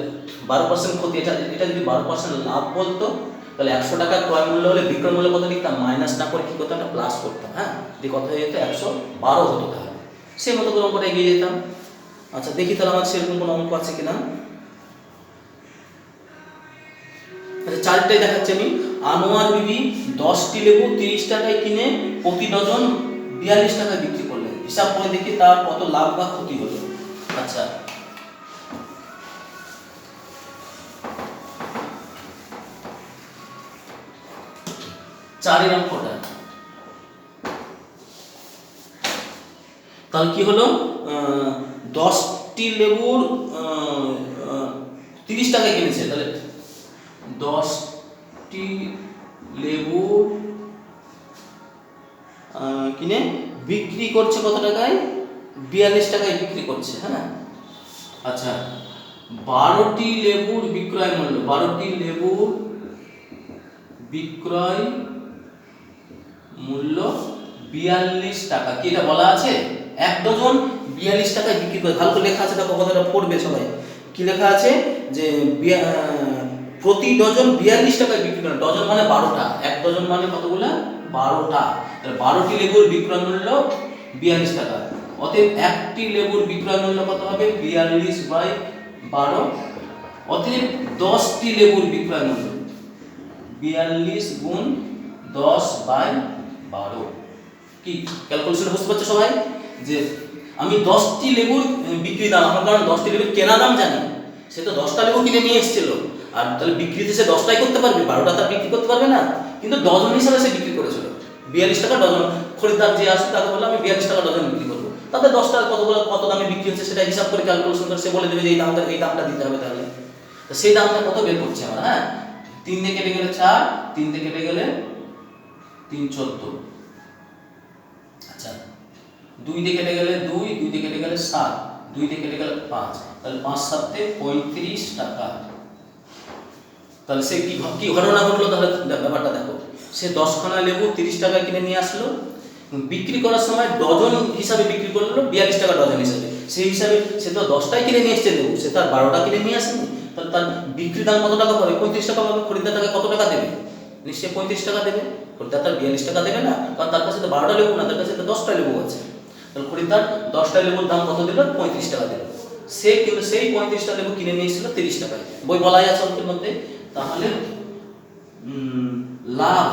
12% ক্ষতি, এটা যদি 12% লাভ বলতো, তাহলে 100 টাকা ক্রয় মূল্য হলে বিক্রয় মূল্য কত লিখতাম? মাইনাস না করে কি করতাম? একটা প্লাস করতাম, হ্যাঁ। দিয়ে কত হয়ে যেত? 112 হতো। তাহলে সেই মতো করে অঙ্কটা এগিয়ে যেতাম। আচ্ছা, দেখি তাহলে আমার সেরকম কোনো অঙ্ক আছে কিনা। আচ্ছা, 4টাই দেখাচ্ছি আমি। আনোয়ার বিবি 10টি লেবু 30 টাকায় কিনে প্রতি ডজন 42 টাকায় বিক্রি করলেন। হিসাব করে দেখি তার কত লাভ বা ক্ষতি হলো। আচ্ছা, চারের অঙ্কটা তাহলে কি হলো? 10টি লেবুর 30 টাকায় কিনেছে, তাহলে 10টি লেবু কিনে বিক্রি করছে কত টাকায়? 42 টাকায় বিক্রি করছে, হ্যাঁ। আচ্ছা, 12টি লেবুর বিক্রয় মূল্য, 12টি লেবুর বিক্রয় মূল্য 42 টাকা। কি এটা বলা আছে? এক ডজন 42 টাকায় বিক্রি করে। ভালো করে লেখা আছে, দেখো কথাটা পড়বে সবাই। কি লেখা আছে? যে প্রতি ডজন 42 টাকায় বিক্রি করে। ডজন মানে 12টা, এক ডজন মানে কতগুলো? 12টা। তাহলে 12টি লেবুর বিক্রয় মূল্য 42 টাকা। অতএব একটি লেবুর বিক্রয় মূল্য কত হবে? 42/12। অতএব 10টি লেবুর বিক্রয় মূল্য 42 গুণ 10/12। কি ক্যালকুলেশন বুঝতে পারছো সবাই? যে আমি 10টি লেবুর বিক্রি দাম, আমার কারণ 10টি লেবুর কেনা দাম জানি, সে তো 10টা লেবু কিনে নিয়ে এসেছিল, আর তাহলে বিক্রিতে সে 10টাই করতে পারবে, 12টা তার বিক্রি করতে পারবে না। কিন্তু ডজন হিসাবে সে বিক্রি করেছিল 42 টাকা ডজন। খরিদ্দার যে আসে তাকে বললাম আমি 42 টাকা ডজন বিক্রি করবো, তাদের 10টা কত দামে বিক্রি হচ্ছে সেটা হিসাব করে ক্যালকুলেশন করে সে বলে দেবে যে এই দামটা দিতে হবে। তাহলে সেই দামটা কত বের করছি আমরা, হ্যাঁ। 3 দিয়ে কেটে গেলে 4, 3 দিয়ে কেটে গেলে 3 14, আচ্ছা 2 দিয়ে কেটে গেলে 2 দিয়ে কেটে গেলে 7, 2 দিয়ে কেটে গেলে 5, তাহলে 5 7 35 টাকা। তাহলে সে কি ঘটনা ঘটলো, তাহলে ব্যাপারটা দেখো, সে 10খানা লেবু 30 টাকায় কিনে নিয়ে আসলো, বিক্রি করার সময় ডজন হিসাবে বিক্রি করলো 42 টাকা ডজন হিসাবে। সেই হিসাবে সে তো 10টাই কিনে নিয়ে এসছে লেবু, সে তার 12টা কিনে নিয়ে আসেনি। তাহলে তার বিক্রি দাম কত টাকা পাবে? 35 টাকা পাবে। খরিদ্দার তাকে কত টাকা দেবে? নিশ্চয়ই 35 টাকা দেবে। খরিদ্দার তার 42 টাকা দেবে না, কারণ তার কাছে তো 12টা লেবু না, তার কাছে তো 10টা লেবু আছে। তাহলে খরিদ্দার 10টা লেবুর দাম কত দিল? 35 টাকা দিল। সে কিন্তু সেই 35টা লেবু কিনে নিয়ে এসেছিল 30 টাকায়, বই বলাই আছে অঙ্কের মধ্যে। তাহলে লাভ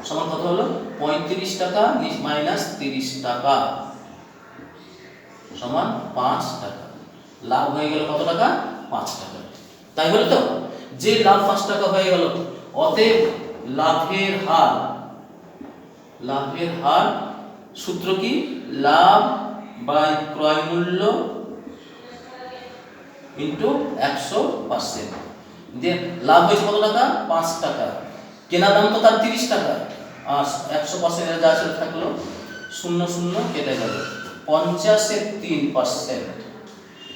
সমান কত হলো? 35 টাকা মাইনাস 30 টাকা সমান 5 টাকা। লাভ হয়ে গেল কত টাকা? 5 টাকা। তাই হলো তো, যে লাভ 5 টাকা হয়ে গেল, অতএব লাভের হার সূত্র কি? লাভ বাই ক্রয় মূল্য ইন্টু 100%। যে লাভ হয়েছে কত টাকা? 5 টাকা। কেনা দাম তো তার 30 টাকা, আর 100% যা ছিল থাকলো, 0 0 কেটে গেল, 50-এর 3%,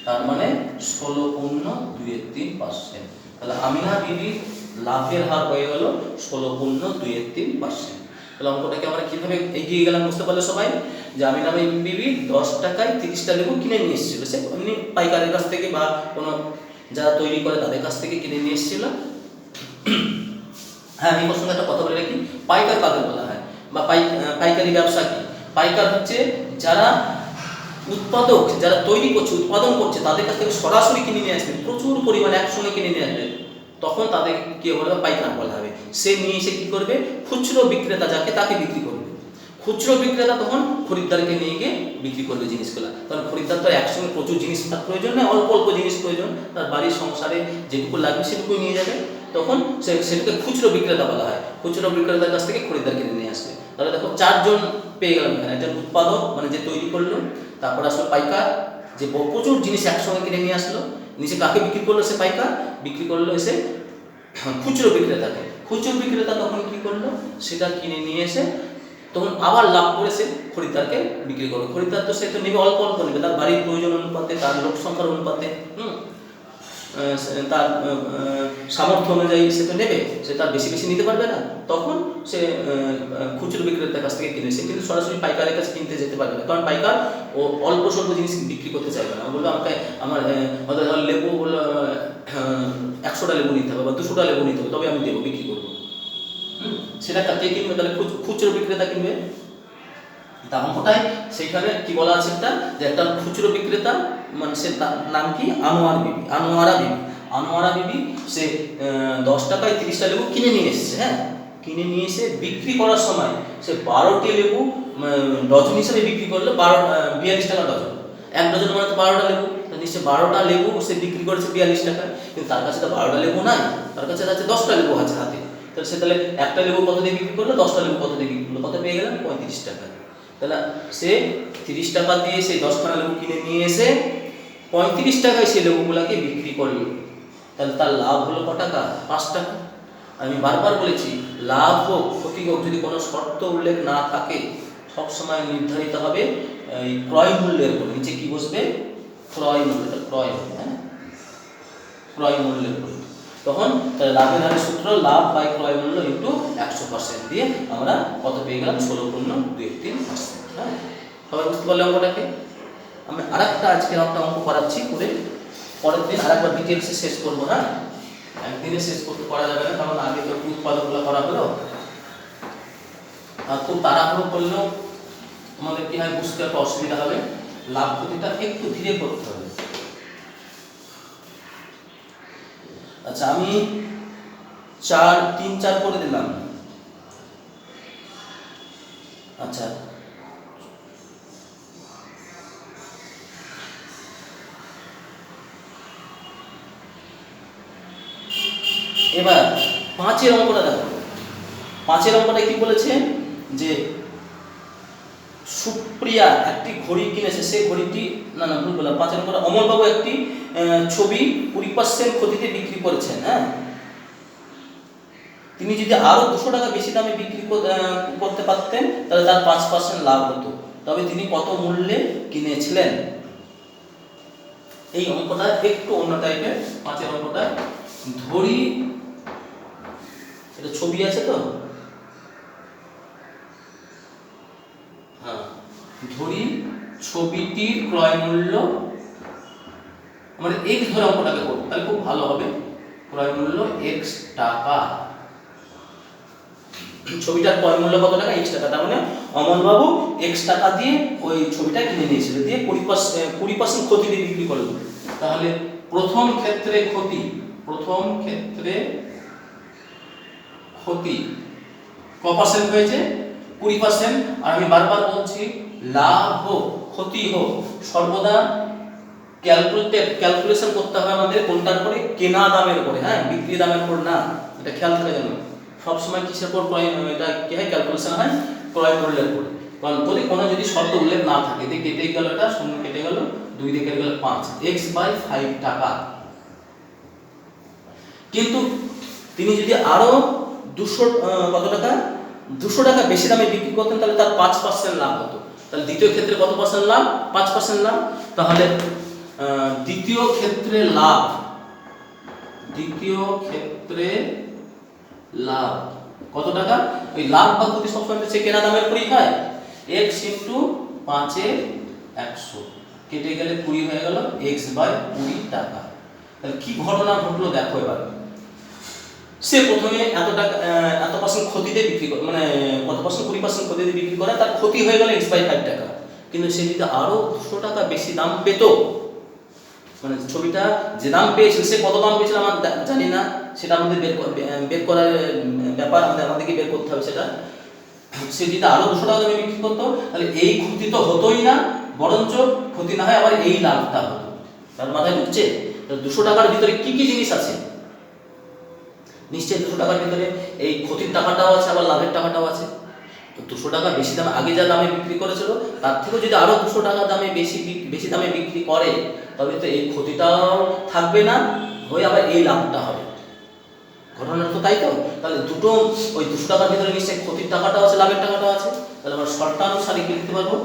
তার মানে 16 পূর্ণ 2-এর 3%। তাহলে আমিনা বিবির লাভের হার হয়ে গেল 16 পূর্ণ 2-এর 3%। তাহলে অঙ্কটাকে আমরা কিভাবে এগিয়ে গেলাম বুঝতে পারলে সবাই? যে আমিনা বিবি 10 টাকায় 30টা লেবু কিনে নিয়ে এসেছিল, সে এমনি পাইকারের কাছ থেকে বা কোনো যারা তৈরি করে তাদের কাছ থেকে কিনে নিয়ে এসেছিল। হ্যাঁ, আমি প্রসঙ্গে একটা কথা বলে রাখি, পাইকার কাকে বলা হয় বা পাইকারি ব্যবসা কি? পাইকার হচ্ছে যারা উৎপাদক, যারা তৈরি করছে, উৎপাদন করছে, তাদের কাছ থেকে সরাসরি কিনে নিয়ে আসবে, প্রচুর পরিমাণে একসঙ্গে কিনে নিয়ে আসবে, তখন তাদের কি বলবে? পাইকার বলা হবে। সে নিয়ে এসে কি করবে? খুচরো বিক্রেতা যাকে, তাকে বিক্রি করবে। খুচরো বিক্রেতা তখন খরিদ্দারকে নিয়ে গিয়ে বিক্রি করবে জিনিসগুলো। কারণ খরিদ্দার তো একসঙ্গে প্রচুর জিনিস তার প্রয়োজন নয়, অল্প অল্প জিনিস প্রয়োজন, তার বাড়ির সংসারে যেটুকু লাগবে সেটুকুই নিয়ে যাবে। তখন সেটাকে খুচরো বিক্রেতা বলা হয়। খুচরো বিক্রেতার কাছ থেকে খরিদ্দার কিনে নিয়ে আসবে। তাহলে দেখো 4 জন পেয়ে গেলাম এখানে। একজন উৎপাদক মানে যে তৈরি করলো, তারপর আসলো পাইকার যে প্রচুর জিনিস একসঙ্গে কিনে নিয়ে আসলো, নিচে কাকে বিক্রি করলো? সে পাইকার বিক্রি করলো এসে খুচরো বিক্রেতাকে। খুচরো বিক্রেতা তখন কি করলো? সেটা কিনে নিয়ে এসে তখন আবার লাভ করে সে খরিদ্দারকে বিক্রি করবে। খরিদ্দার তো সে তো নেবে অল্প অল্প নেবে, তার বাড়ির প্রয়োজন অনুপাতে, তার লোক সংখ্যার অনুপাতে, তার সামর্থ্য অনুযায়ী সে তো নেবে, সে তার বেশি বেশি নিতে পারবে না। তখন সে খুচরো বিক্রেতার কাছ থেকে কিনে, সে কিন্তু সরাসরি পাইকারের কাছে কিনতে যেতে পারবে না, কারণ পাইকার ও অল্প স্বল্প জিনিস বিক্রি করতে চাইবে না। বললো আমাকে আমার লেবু বললো 100টা লেবু নিতে হবে বা 200টা লেবু নিতে হবে, তবে আমি দেবো, বিক্রি করবো। সেটা কে কিনবে? তাহলে খুচরো বিক্রেতা কিনবে। তা অঙ্কটায় সেইখানে কি বলা আছে? যে একটা খুচরো বিক্রেতা, মানে সে তার নাম কি? আনোয়ারা বিবি সে 10 টাকায় 30টা লেবু কিনে নিয়ে এসেছে। হ্যাঁ, কিনে নিয়ে এসে বিক্রি করার সময় সে 12টি লেবু ডজন হিসেবে বিক্রি করলো, 42 টাকা ডজন। 1 ডজন মানে তো 12টা লেবু, নিশ্চয় 12টা লেবু সে বিক্রি করেছে 42 টাকায়। কিন্তু তার কাছে তো 12টা লেবু নাই, তার কাছে আছে 10টা লেবু আছে হাতে। তাহলে সে একটা লেবু কত দিয়ে বিক্রি করলো? 10টা লেবু কত দিয়ে বিক্রি করলো? কত পেয়ে গেলাম? 35 টাকা। তাহলে সে 30 টাকা দিয়ে সেই 10খানা লেবু কিনে নিয়ে এসে 35 টাকায় সেই লেবুগুলাকে বিক্রি করলো। তাহলে তার লাভ হলো কত টাকা? 5 টাকা। আমি বারবার বলেছি, লাভ হোক ক্ষতি হোক, যদি কোনো শর্ত উল্লেখ না থাকে, সবসময় নির্ধারিত হবে এই ক্রয় মূল্যের উপর। নিচে কি বসবে? ক্রয় মূল্য। ক্রয় হবে, হ্যাঁ, ক্রয় মূল্যের উপর। তখন লাভের হারের সূত্র লাভ বাই ক্রয় মূল্য ইন্টু 100% দিয়ে আমরা কত পেয়ে গেলাম? 16 পূর্ণ 2-3%। হ্যাঁ, সবাই বুঝতে পারলে অঙ্কটাকে? আমি আরেকটা আজকে একটা অঙ্ক করাচ্ছি, করে পরের দিন আরেকবার ডিটেলসে শেষ করবো। হ্যাঁ, একদিনে শেষ করতে করা যাবে না, কারণ আগে তো উৎপাদকগুলো করা হলো, আর খুব তাড়াহুড়ো করলেও আমাদের কি হয়? বুঝতে একটা অসুবিধা হবে। লাভ ক্ষতিটা একটু ধীরে করতে হবে। আচ্ছা, আমি 3-4 করে দিলাম। আচ্ছা, এবার 5-এর অঙ্কটা দেখো। 5-এর অঙ্কটা কি বলেছে? যে সুপ্রিয়া একটি ঘড়ি কিনেছে, সেই ঘড়িটি, না ভুল বললাম, 5-এর অঙ্কটা, অমলবাবু একটি ছবি 20% ক্ষতিতে বিক্রি করেছেন। হ্যাঁ, তিনি যদি আরো 200 টাকা বেশি দামে বিক্রি করতে পারতেন তাহলে তার 5% লাভ হতো। তবে তিনি কত মূল্যে কিনেছিলেন? এই অঙ্কটা একটু অন্য টাইপের। 5 অঙ্কটা ধরি, এটা ছবি আছে তো, হ্যাঁ, ধরি ছবিটির ক্রয় মূল্য, মানে x ধরে অঙ্কটাকে করব তাহলে খুব ভালো হবে। ক্রয় মূল্য x টাকা, ছবিটার ক্রয় মূল্য কত টাকা? x টাকা। তার মানে অমল বাবু x টাকা দিয়ে ওই ছবিটা কিনে নিয়েছিল, দিয়ে 20% ক্ষতি দিয়ে বিক্রি করলো। তাহলে প্রথম ক্ষেত্রে ক্ষতি ক পার্সেন্ট হয়েছে? 20%। আর আমি বারবার বলছি, লাভ হোক ক্ষতি হোক সর্বদা ক্যালকুলেশন করতে হবে আমাদের কোনটার উপরে? কেনা দামের উপরে, হ্যাঁ, বিক্রি দামের উপর না। এটা খেয়াল করে যেন সবসময় কিসের উপর ক্রয়, এটা কি হয়, ক্যালকুলেশন হয় ক্রয় মূল্যের উপর। কারণ যদি শর্ত উল্লেখ না থাকে, যে কেটে গেল, এটা শূন্য কেটে গেল, 2 দিয়ে কেটে গেল 5, x/5 টাকা। কিন্তু তিনি যদি আরো 200 কত টাকা 200 টাকা বেশি দামে বিক্রি করতেন তাহলে তার 5% লাভ হতো। তাহলে দ্বিতীয় ক্ষেত্রে কত পার্সেন্ট লাভ? 5% লাভ। তাহলে দ্বিতীয় ক্ষেত্রে লাভ কত টাকা? ওই লাভ বা ক্ষতি সবসময় হচ্ছে কেনা দামের উপরই হয়। x * 5 এর 100 কেটে গেলে 20 হয়ে গেল, x/20 টাকা। তাহলে কি ঘটনা ঘটলো দেখো এবার। সে প্রথমে এত পার্সেন্ট ক্ষতি দিয়ে বিক্রি করে, মানে কত পার্সেন্ট? 20% ক্ষতি দিয়ে বিক্রি করে, তার ক্ষতি হয়ে গেল x/5 টাকা। কিন্তু সে যদি আরো 200 টাকা বেশি দাম পেত, মানে ছবিটা যে দাম পেয়েছিল, সে কত দাম পেয়েছিল আমরা জানি না, সেটা আমাদের বের করার ব্যাপার, আমাদেরকে বের করতে হবে সেটা। সে যদি আরো 200 টাকা দামে বিক্রি করতো তাহলে এই ক্ষতি তো হতোই না, বরঞ্চ ক্ষতি না হয় আবার এই লাভটা হতো। তার মাথায় ঢুকছে? 200 টাকার ভিতরে কি কি জিনিস আছে? নিশ্চয়ই 200 টাকার ভিতরে এই ক্ষতির টাকাটাও আছে, আবার লাভের টাকাটাও আছে। তো 200 টাকা বেশি দামে আগে যা দামে বিক্রি করেছিল তার থেকে যদি আরো 200 টাকা দামে বেশি দামে বিক্রি করে, তবে তো এই ক্ষতিটাও থাকবে না, হয়ে আবার এই লাভটা হবে। ঘটনাটা তো তাই তো। তাহলে দুটো, ওই 200 টাকার ভিতরে নিশ্চয়ই ক্ষতির টাকাটাও আছে, লাভের টাকাটাও আছে। তাহলে আমরা শর্তানুসারে কি লিখতে পারবো?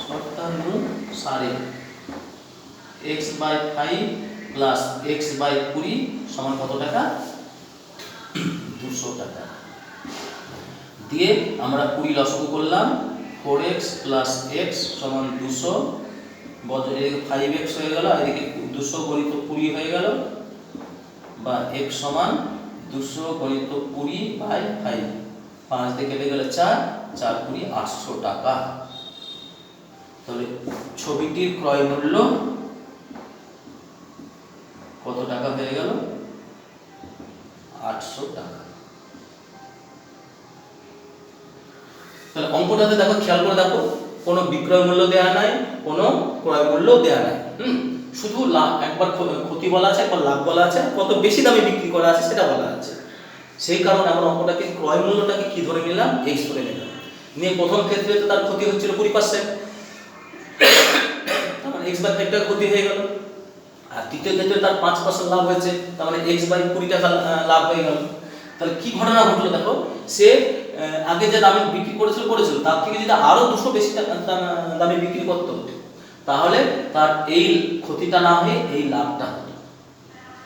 শর্তানুসারে x/5 প্লাস x/20 সমান কত টাকা? 200 টাকা। দিয়ে আমরা 20 লসাগু করলাম, 4x প্লাস x সমান 200, এদিকে 5x হয়ে গেল, আর এদিকে 200 গণিত 20 হয়ে গেল, বা x সমান 200 গণিত 20/5, 5 দিয়ে কেটে গেলে 4, 4 20 800 টাকা। তাহলে ছবিটির ক্রয় মূল্য কত টাকা হয়ে গেল? 800 টাকা। তাহলে অঙ্কটাতে দেখো, খেয়াল করে দেখো, কোনো বিক্রয় মূল্য দেয়া নাই, কোনো ক্রয় মূল্য দেয়া নাই। শুধু লাভ, একবার ক্ষতি বলা আছে, একবার লাভ বলা আছে, কত বেশি দামে বিক্রি করা আছে সেটা বলা আছে। সেই কারণে আমরা অঙ্কটাকে ক্রয় মূল্যটাকে কি ধরে নিলাম? x ধরে নিলাম। নিয়ে প্রথম ক্ষেত্রে তো তার ক্ষতি হচ্ছিল 20%, তার মানে x/5 টাকা ক্ষতি হয়ে গেল। আর দ্বিতীয় ক্ষেত্রে তার 5% লাভ হয়েছে, তার মানে x/20 টাকা লাভ হয়ে গেল। তাহলে কি ঘটনা ঘটলো দেখো, সে আগে যে দামে বিক্রি করেছিল তার থেকে যদি আরো 200 বেশি দামে বিক্রি করতো তাহলে তার এই ক্ষতিটা না হয়ে এই লাভটা হতো।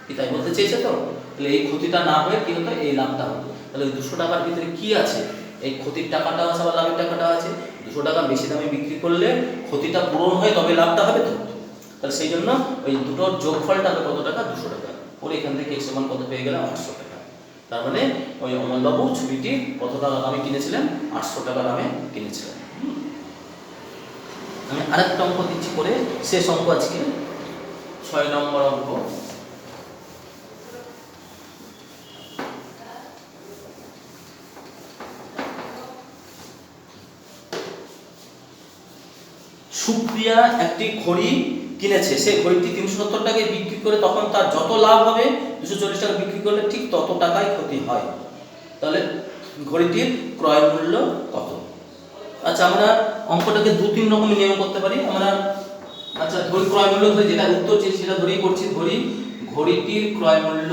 কি তাই বলতে চেয়েছে তো? তাহলে এই ক্ষতিটা না হয়ে কি হতো? এই লাভটা হতো। তাহলে 200 টাকার ভিতরে কি আছে? এই ক্ষতির টাকাটাও আছে, আবার লাভের টাকাটাও আছে। 200 টাকা বেশি দামে বিক্রি করলে ক্ষতিটা পূরণ হয়ে তবে লাভটা হবে তো। তাহলে সেই জন্য ওই দুটোর যোগফলটা হবে কত টাকা? 200 টাকা। ওর এখান থেকে x সমান কত পেয়ে গেলাম? 800 টাকা। তার মানে ওই অমলবাবু ছবিটি কত টাকা দামে কিনেছিলেন? 800 টাকা দামে কিনেছিলেন। আমি আরেকটা অঙ্ক দিচ্ছি করে, শেষ অঙ্ক আজকে 6 নম্বর অঙ্ক। সুপ্রিয়া একটি ঘড়ি কিনেছে, সে ঘড়িটি 370 টাকায় বিক্রি করে, তখন তার যত লাভ হবে 240 টাকা বিক্রি করলে ঠিক তত টাকায় ক্ষতি হয়। তাহলে ঘড়িটির ক্রয় মূল্য কত? আচ্ছা, আমরা অঙ্কটাকে 2-3 রকমের নিয়ম করতে পারি আমরা। আচ্ছা, ধরি ক্রয় মূল্য ধরে, যেটা উত্তর চেয়েছি সেটা ধরেই করছি। ধরি ঘড়িটির ক্রয় মূল্য,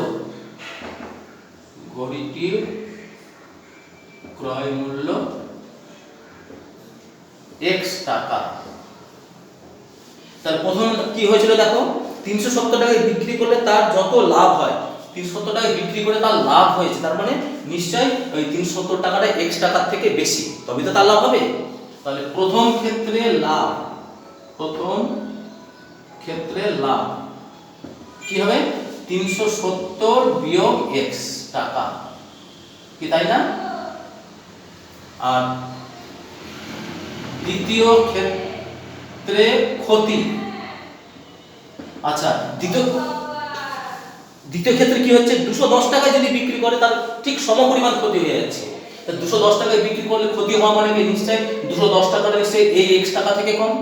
ঘড়িটির ক্রয় মূল্য x টাকা। তার প্রথম কি হয়েছিল দেখো, 370 টাকায় বিক্রি করলে তার যত লাভ হয়, 370 টাকায় বিক্রি করে তার লাভ হয়েছে, তার মানে নিশ্চয়ই ওই 370 টাকাটা x টাকার থেকে বেশি, তবে তো তার লাভ হবে। তাহলে প্রথম ক্ষেত্রে লাভ, প্রথম ক্ষেত্রে লাভ কি হবে, 370 বিয়োগ x টাকা, কি তাই না? আর দ্বিতীয় ক্ষেত্রে ক্ষতি, আচ্ছা দ্বিতীয় ক্ষেত্রে কি হচ্ছে, 210 টাকায় যদি বিক্রি করে তার ঠিক সমপরিমাণ ক্ষতি হয়ে যাচ্ছে। 210 টাকায় বিক্রি করলে ক্ষতি হওয়া মানে কি, নিশ্চয়ই 210 টাকাটা নিশ্চয়ই এই x টাকা থেকে কম,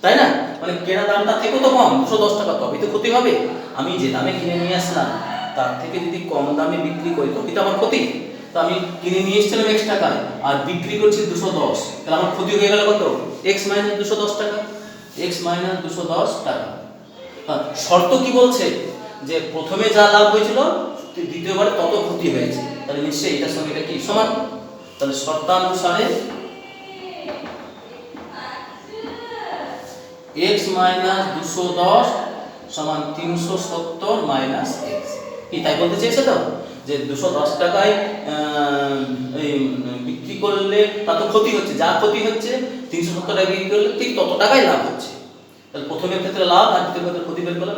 তাই না? মানে কেনা দামটা থেকেও তো কম, 210 টাকা, তবেই তো ক্ষতি হবে। আমি যে দামে কিনে নিয়ে আসলাম তার থেকে যদি কম দামে বিক্রি করি তবেই তো আমার ক্ষতি। তো আমি কিনে নিয়ে এসেছিলাম x টাকায় আর বিক্রি করছি 210, তাহলে আমার ক্ষতি হয়ে গেল কত, x - 210 টাকা, x - 210 টাকা। শর্ত কি বলছে, যে প্রথমে যা লাভ হয়েছিল দ্বিতীয়বারে তত ক্ষতি হয়েছে, তাহলে নিশ্চয়ই এটার সঙ্গে এটা কি সমান। তাহলে শর্তানুসারে x - 210 সমান 370 মাইনাস x, কি তাই বলতে চেয়েছে তো, যে 210 টাকায় বিক্রি করলে তত ক্ষতি হচ্ছে, যা ক্ষতি হচ্ছে 370 টাকায় বিক্রি করলে ঠিক তত টাকাই লাভ হচ্ছে। তাহলে প্রথমের ক্ষেত্রে লাভ আর দ্বিতীয় ক্ষেত্রে ক্ষতি বের করলাম,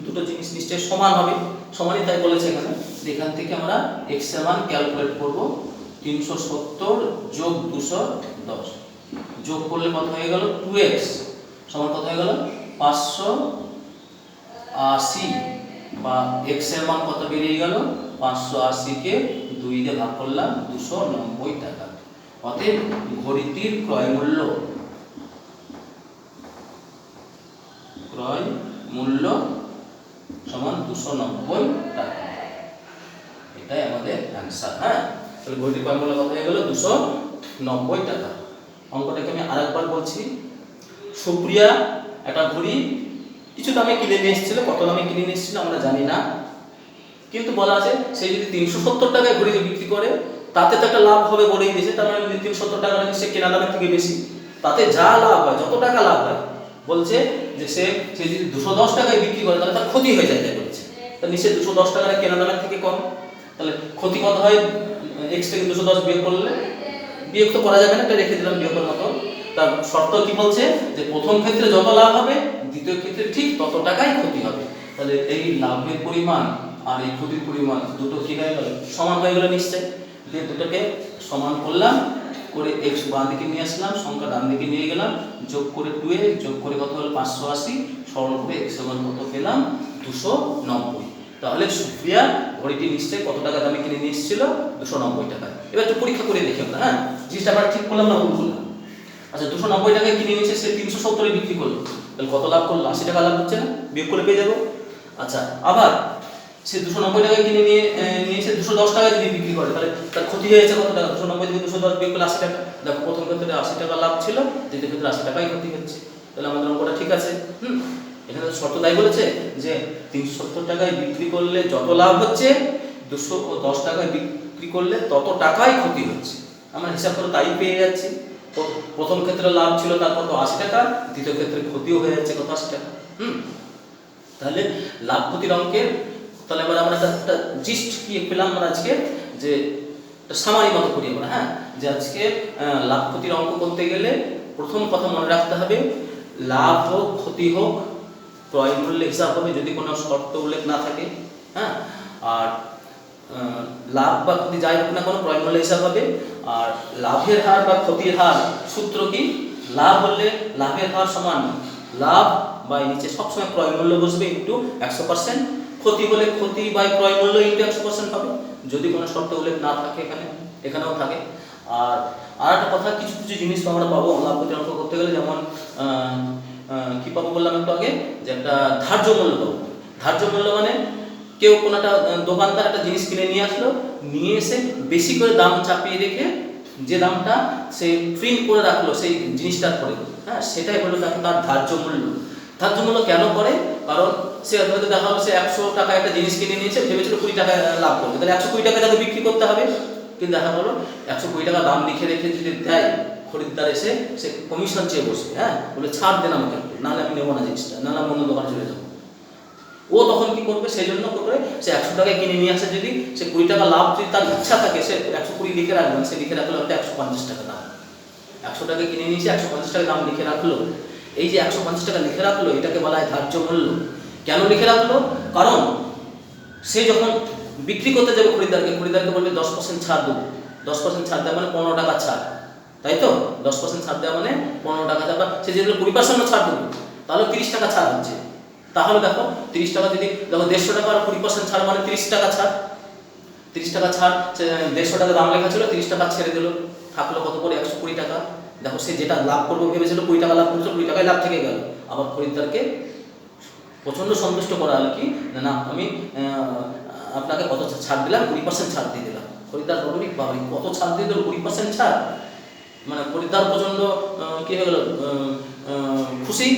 দুটো জিনিস নিশ্চয়ই সমান হবে, সমানই তাই বলেছে এখানে। এখান থেকে আমরা x এর মান ক্যালকুলেট করব, 370 যোগ 210 যোগ করলে কত হয়ে গেল, 2x সমান কত হয়ে গেল, 580, বা x এর মান কত বেরিয়ে গেল, 580 কে 2 দিয়ে ভাগ করলাম 290 টাকা। অতএব ঘড়িটির ক্রয় মূল্য সমান 290 টাকা, এটাই আমাদের অ্যানসার। হ্যাঁ, তাহলে ঘড়িটির ক্রয় মূল্য কত হয়ে গেল, 290 টাকা। অঙ্কটাকে আমি আরেকবার বলছি। সুপ্রিয়া একটা ঘড়ি কিছু দামে কিনে নিয়ে এসেছিল, কত দামে কিনে নিয়ে এসেছিল আমরা জানি না, কিন্তু বলা আছে সে যদি 370 টাকায় ঘড়ি বিক্রি করে তাতে তো একটা লাভ হবে বলেই দিয়েছে, তার মানে 370 টাকা নিশ্চয়ই কেনা দামের থেকে বেশি, তাতে যা লাভ হয়, যত টাকা লাভ হয়, বলছে যে সে যদি 210 টাকায় বিক্রি করে তাহলে তার ক্ষতি হয়ে যায়, তাই বলছে। তাহলে নিশ্চয়ই 210 টাকার কেনা দামের থেকে কম, তাহলে ক্ষতি কত হয়, x থেকে 210 বিয়োগ করলে, বিয়োগ তো করা যাবে না, এটা রেখে দিলাম বিয়োগের মতো। তার শর্ত কি বলছে, যে প্রথম ক্ষেত্রে যত লাভ হবে দ্বিতীয় ক্ষেত্রে ঠিক তত টাকাই ক্ষতি হবে। তাহলে এই লাভের পরিমাণ আর এই ক্ষতির পরিমাণ দুটো কি হয়ে গেল, সমান হয়ে গেল নিশ্চয়। দিয়ে দুটোকে সমান করলাম, করে x বাম দিকে নিয়ে আসলাম, সংখ্যা ডান দিকে নিয়ে গেলাম, যোগ করে 2a যোগ করে কত হলো 580, সরল করে x সমান কত পেলাম, 290। তাহলে সুপ্রিয়া ঘড়িটি নিশ্চয়ই কত টাকা দামে কিনে নিয়ে এসেছিল, 290 টাকা। এবার একটু পরীক্ষা করে দেখি আমরা, হ্যাঁ জিনিসটা আমরা ঠিক করলাম না ভুল করলাম। আচ্ছা 290 টাকায় কিনে নিয়েছে, সে 370 বিক্রি করলো, তাহলে কত লাভ করলো, 80 টাকা লাভ হচ্ছে না, বিয়োগ করে পেয়ে যাবো। আচ্ছা আবার সে 290 টাকায় কিনে নিয়েছে, 210 টাকায় যদি বিক্রি করে তাহলে তার ক্ষতি হয়েছে কত টাকা, 290 থেকে 210 বিয়োগ করলে 80 টাকা। দেখো প্রথম ক্ষেত্রে 80 টাকা লাভ ছিল, দ্বিতীয় ক্ষেত্রে 80 টাকাই ক্ষতি হচ্ছে, তাহলে আমাদের অঙ্কটা ঠিক আছে। এখানে শর্ত তাই বলেছে যে 370 টাকায় বিক্রি করলে যত লাভ হচ্ছে 210 টাকায় বিক্রি করলে তত টাকাই ক্ষতি হচ্ছে, আমরা হিসাব করে তাই পেয়ে যাচ্ছি। প্রথম ক্ষেত্রে লাভ ছিল তার কত 80 টাকা, দ্বিতীয় ক্ষেত্রে ক্ষতিও হয়ে যাচ্ছে কত 80 টাকা। তাহলে লাভ ক্ষতির অঙ্কের, তাহলে এবার আমরা একটা জিস্ট কি পেলাম আমরা আজকে, যে সামারি মতো করি আমরা, হ্যাঁ যে আজকে লাভ ক্ষতির অঙ্ক করতে গেলে প্রথম কথা মনে রাখতে হবে, লাভ হোক ক্ষতি হোক ক্রয় মূল্য হিসাব হবে যদি কোনো শর্ত উল্লেখ না থাকে, হ্যাঁ আর লাভ বা ক্ষতি যাই হোক না কোনো ক্রয় মূল্য হিসাব হবে। আর লাভের হার বা ক্ষতির হার সূত্র কি, লাভ হলে লাভের হার সমান লাভ বাই নিচে সবসময় ক্রয় মূল্য বসবে ইন্টু 100%, ক্ষতি হলে ক্ষতি বাই ক্রয় মূল্য ইন্টু 100% হবে যদি কোনো শর্ত উল্লেখ না থাকে, এখানেও থাকে। আর একটা কথা, কিছু কিছু জিনিস আমরা পাবো লাভ ক্ষতির অঙ্ক করতে গেলে, যেমন কি পাবো বললাম একটু আগে, যে একটা ধার্য মূল্য পাবো। ধার্য মূল্য মানে কেউ কোনো একটা দোকানদার একটা জিনিস কিনে নিয়ে আসলো, নিয়ে এসে বেশি করে দাম চাপিয়ে রেখে যে দামটা সে প্রিন্ট করে রাখলো সেই জিনিসটার পরে, হ্যাঁ সেটাই হলো তার ধার্য মূল্য। ধার্য মূল্য কেন করে, কারণ সে হয়তো দেখা হলো সে 100 টাকা একটা জিনিস কিনে নিয়েছে, ভেবেছিল 20 টাকা লাভ করবে, তাহলে 120 টাকা তাকে বিক্রি করতে হবে, কিন্তু দেখা গেলো 120 টাকা দাম লিখে রেখে যদি দেয়, খরিদ্দার এসে সে কমিশন চেয়ে বসবে, হ্যাঁ, বলে ছাড় দেন আমাকে একটু, নাহলে আমি নেবো না জিনিসটা, নাহলে আমি অন্য দোকানে চলে যাবো। ও তখন কি করবে, সেই জন্য করে সে 100 টাকায় কিনে নিয়ে আসে, যদি সে 20 টাকা লাভ যদি তার ইচ্ছা থাকে, সে 120 লিখে রাখবে, সে লিখে রাখলে হয়তো 150 টাকা দাম। 100 টাকায় কিনে নিয়েছে, 150 টাকা দাম লিখে রাখলো। এই যে 150 টাকা লিখে রাখলো, এটাকে বলা হয় ধার্য মূল্য। কেন লিখে রাখলো? কারণ সে যখন বিক্রি করতে যাবে খরিদ্দারকে বলবে 10% ছাড় দেবো। 10% ছাড় দেওয়া মানে 15 টাকা ছাড়, তাই তো? 10% ছাড় দেওয়া মানে 15 টাকা ছাড়, বা সে যেগুলো 20% ছাড় দেবে, তাহলে 30 টাকা ছাড় হচ্ছে। তাহলে দেখো 30 টাকা যদি দেখো 150 টাকা আর 20% ছাড় মানে 30 টাকা ছাড়। 30 টাকা ছাড়, 150 টাকা দাম লেখা ছিল, 30 টাকা ছেড়ে দিল, থাকলো কত করে? 120 টাকা। দেখো সে যেটা লাভ করবো ভেবেছিল 20 টাকা লাভ করেছিল, 20 টাকায় লাভ থেকে গেল। আবার খরিদ্দারকে প্রচণ্ড সন্তুষ্ট করা হলো কি না, আমি আপনাকে কত ছাড় দিলাম, 20% ছাড় দিয়ে দিলাম। খরিদ্দার বলবি বাবা কত ছাড় দিয়ে দিল, 20% ছাড়, মানে খরিদ্দার প্রচণ্ড কি হয়ে গেল, খুশি।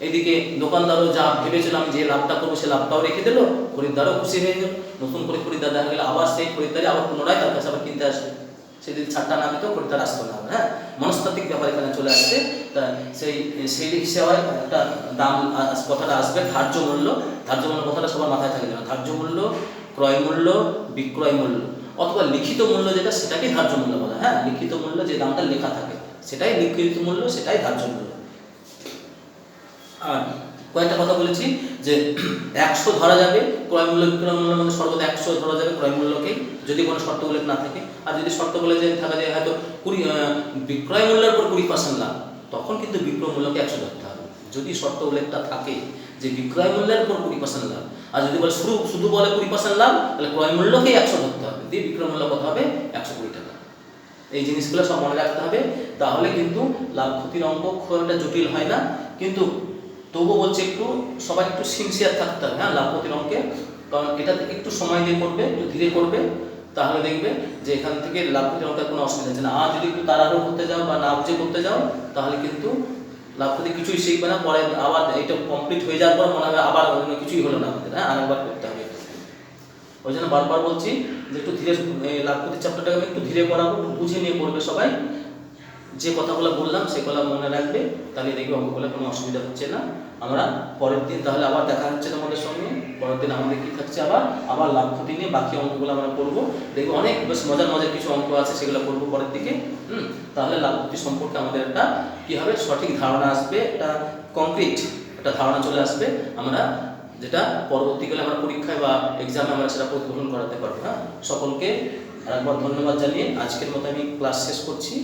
এইদিকে দোকানদারও যা ভেবেছিলাম যে লাভটা করবো, সে লাভটাও রেখে দিল, খরিদ্দারও খুশি হয়ে গেল। নতুন করে খরিদ্দার দেখা গেলে আবার সেই খরিদ্দারি আবার পুনরায় তার কাছে আবার কিনতে আসবে। সে যদি ছাড়টা না দিত, খরিদ্দার আসতো না। হ্যাঁ, মনস্তাত্ত্বিক ব্যাপার এখানে চলে আসছে। তা সেই হিসেবে একটা দাম কথাটা আসবে ধার্য মূল্য। ধার্য মূল্য কথাটা সবার মাথায় থাকে না। ধার্য মূল্য, ক্রয় মূল্য, বিক্রয় মূল্য, অথবা লিখিত মূল্য যেটা, সেটাকেই ধার্য মূল্য বলা। হ্যাঁ, লিখিত মূল্য যে দামটা লেখা থাকে সেটাই লিখিত মূল্য, সেটাই ধার্য মূল্য। আর কয়েকটা কথা বলেছি যে 100 ধরা যাবে ক্রয় মূল্য, বিক্রয় মূল্যের মধ্যে সর্বদা 100 ধরা যাবে ক্রয় মূল্যকে, যদি কোনো শর্ত উল্লেখ না থাকে। আর যদি শর্ত বলে যে থাকা যায় হয়তো বিক্রয় মূল্যের উপর 20% লাভ, তখন কিন্তু বিক্রয় মূল্যকে 100 ধরতে হবে। যদি শর্ত উল্লেখটা থাকে যে বিক্রয় মূল্যের উপর 20% লাভ, আর যদি বলে শুধু বলে 20% লাভ, তাহলে ক্রয় মূল্যকেই 100 ধরতে হবে, দিয়ে বিক্রয় মূল্য কত হবে? 120 টাকা। এই জিনিসগুলো সব মনে রাখতে হবে, তাহলে কিন্তু লাভ ক্ষতির অঙ্ক খুব একটা জটিল হয় না। কিন্তু তবুও বলছে একটু সবাই একটু সিনসিয়ার থাকতে হবে। হ্যাঁ, লাভ ক্ষতির অঙ্কে, কারণ এটাতে একটু সময় দিয়ে করবে, একটু ধীরে করবে, তাহলে দেখবে যে এখান থেকে লাভ ক্ষতির অঙ্কের কোনো অসুবিধা হচ্ছে না। আর যদি একটু তাড়াহুড়ো করতে যাও বা না বুঝে করতে যাও, তাহলে কিন্তু লাভ ক্ষতি কিছুই শিখবে না। পরে আবার এটা কমপ্লিট হয়ে যাওয়ার পর মনে হবে আবার কিছুই হলো না আমাদের। হ্যাঁ, আরেকবার করতে হবে। ওই জন্য বারবার বলছি যে একটু ধীরে লাভ ক্ষতির চ্যাপ্টারটাকে আমি একটু ধীরে পড়াবো, বুঝে নিয়ে পড়বে সবাই। যে কথাগুলো বললাম সেগুলো মনে রাখবে, তাহলে দেখবে অঙ্কগুলো কোনো অসুবিধা হচ্ছে না। আমরা পরের দিন তাহলে আবার দেখা হচ্ছে তোমাদের সঙ্গে। পরের দিন আমাদের কি থাকছে, আবার লাভ ক্ষতি নিয়ে বাকি অঙ্কগুলো আমরা পড়বো। দেখবো অনেক বেশ মজার মজার কিছু অঙ্ক আছে, সেগুলো পড়বো পরের দিকে। তাহলে লাভ ক্ষতি সম্পর্কে আমাদের একটা কী হবে, সঠিক ধারণা আসবে, একটা কংক্রিট একটা ধারণা চলে আসবে, আমরা যেটা পরবর্তীকালে আমরা পরীক্ষায় বা এক্সামে আমরা সেটা প্রতিফলন করাতে পারবো। হ্যাঁ, সকলকে আরেকবার ধন্যবাদ জানিয়ে আজকের মতো আমি ক্লাস শেষ করছি।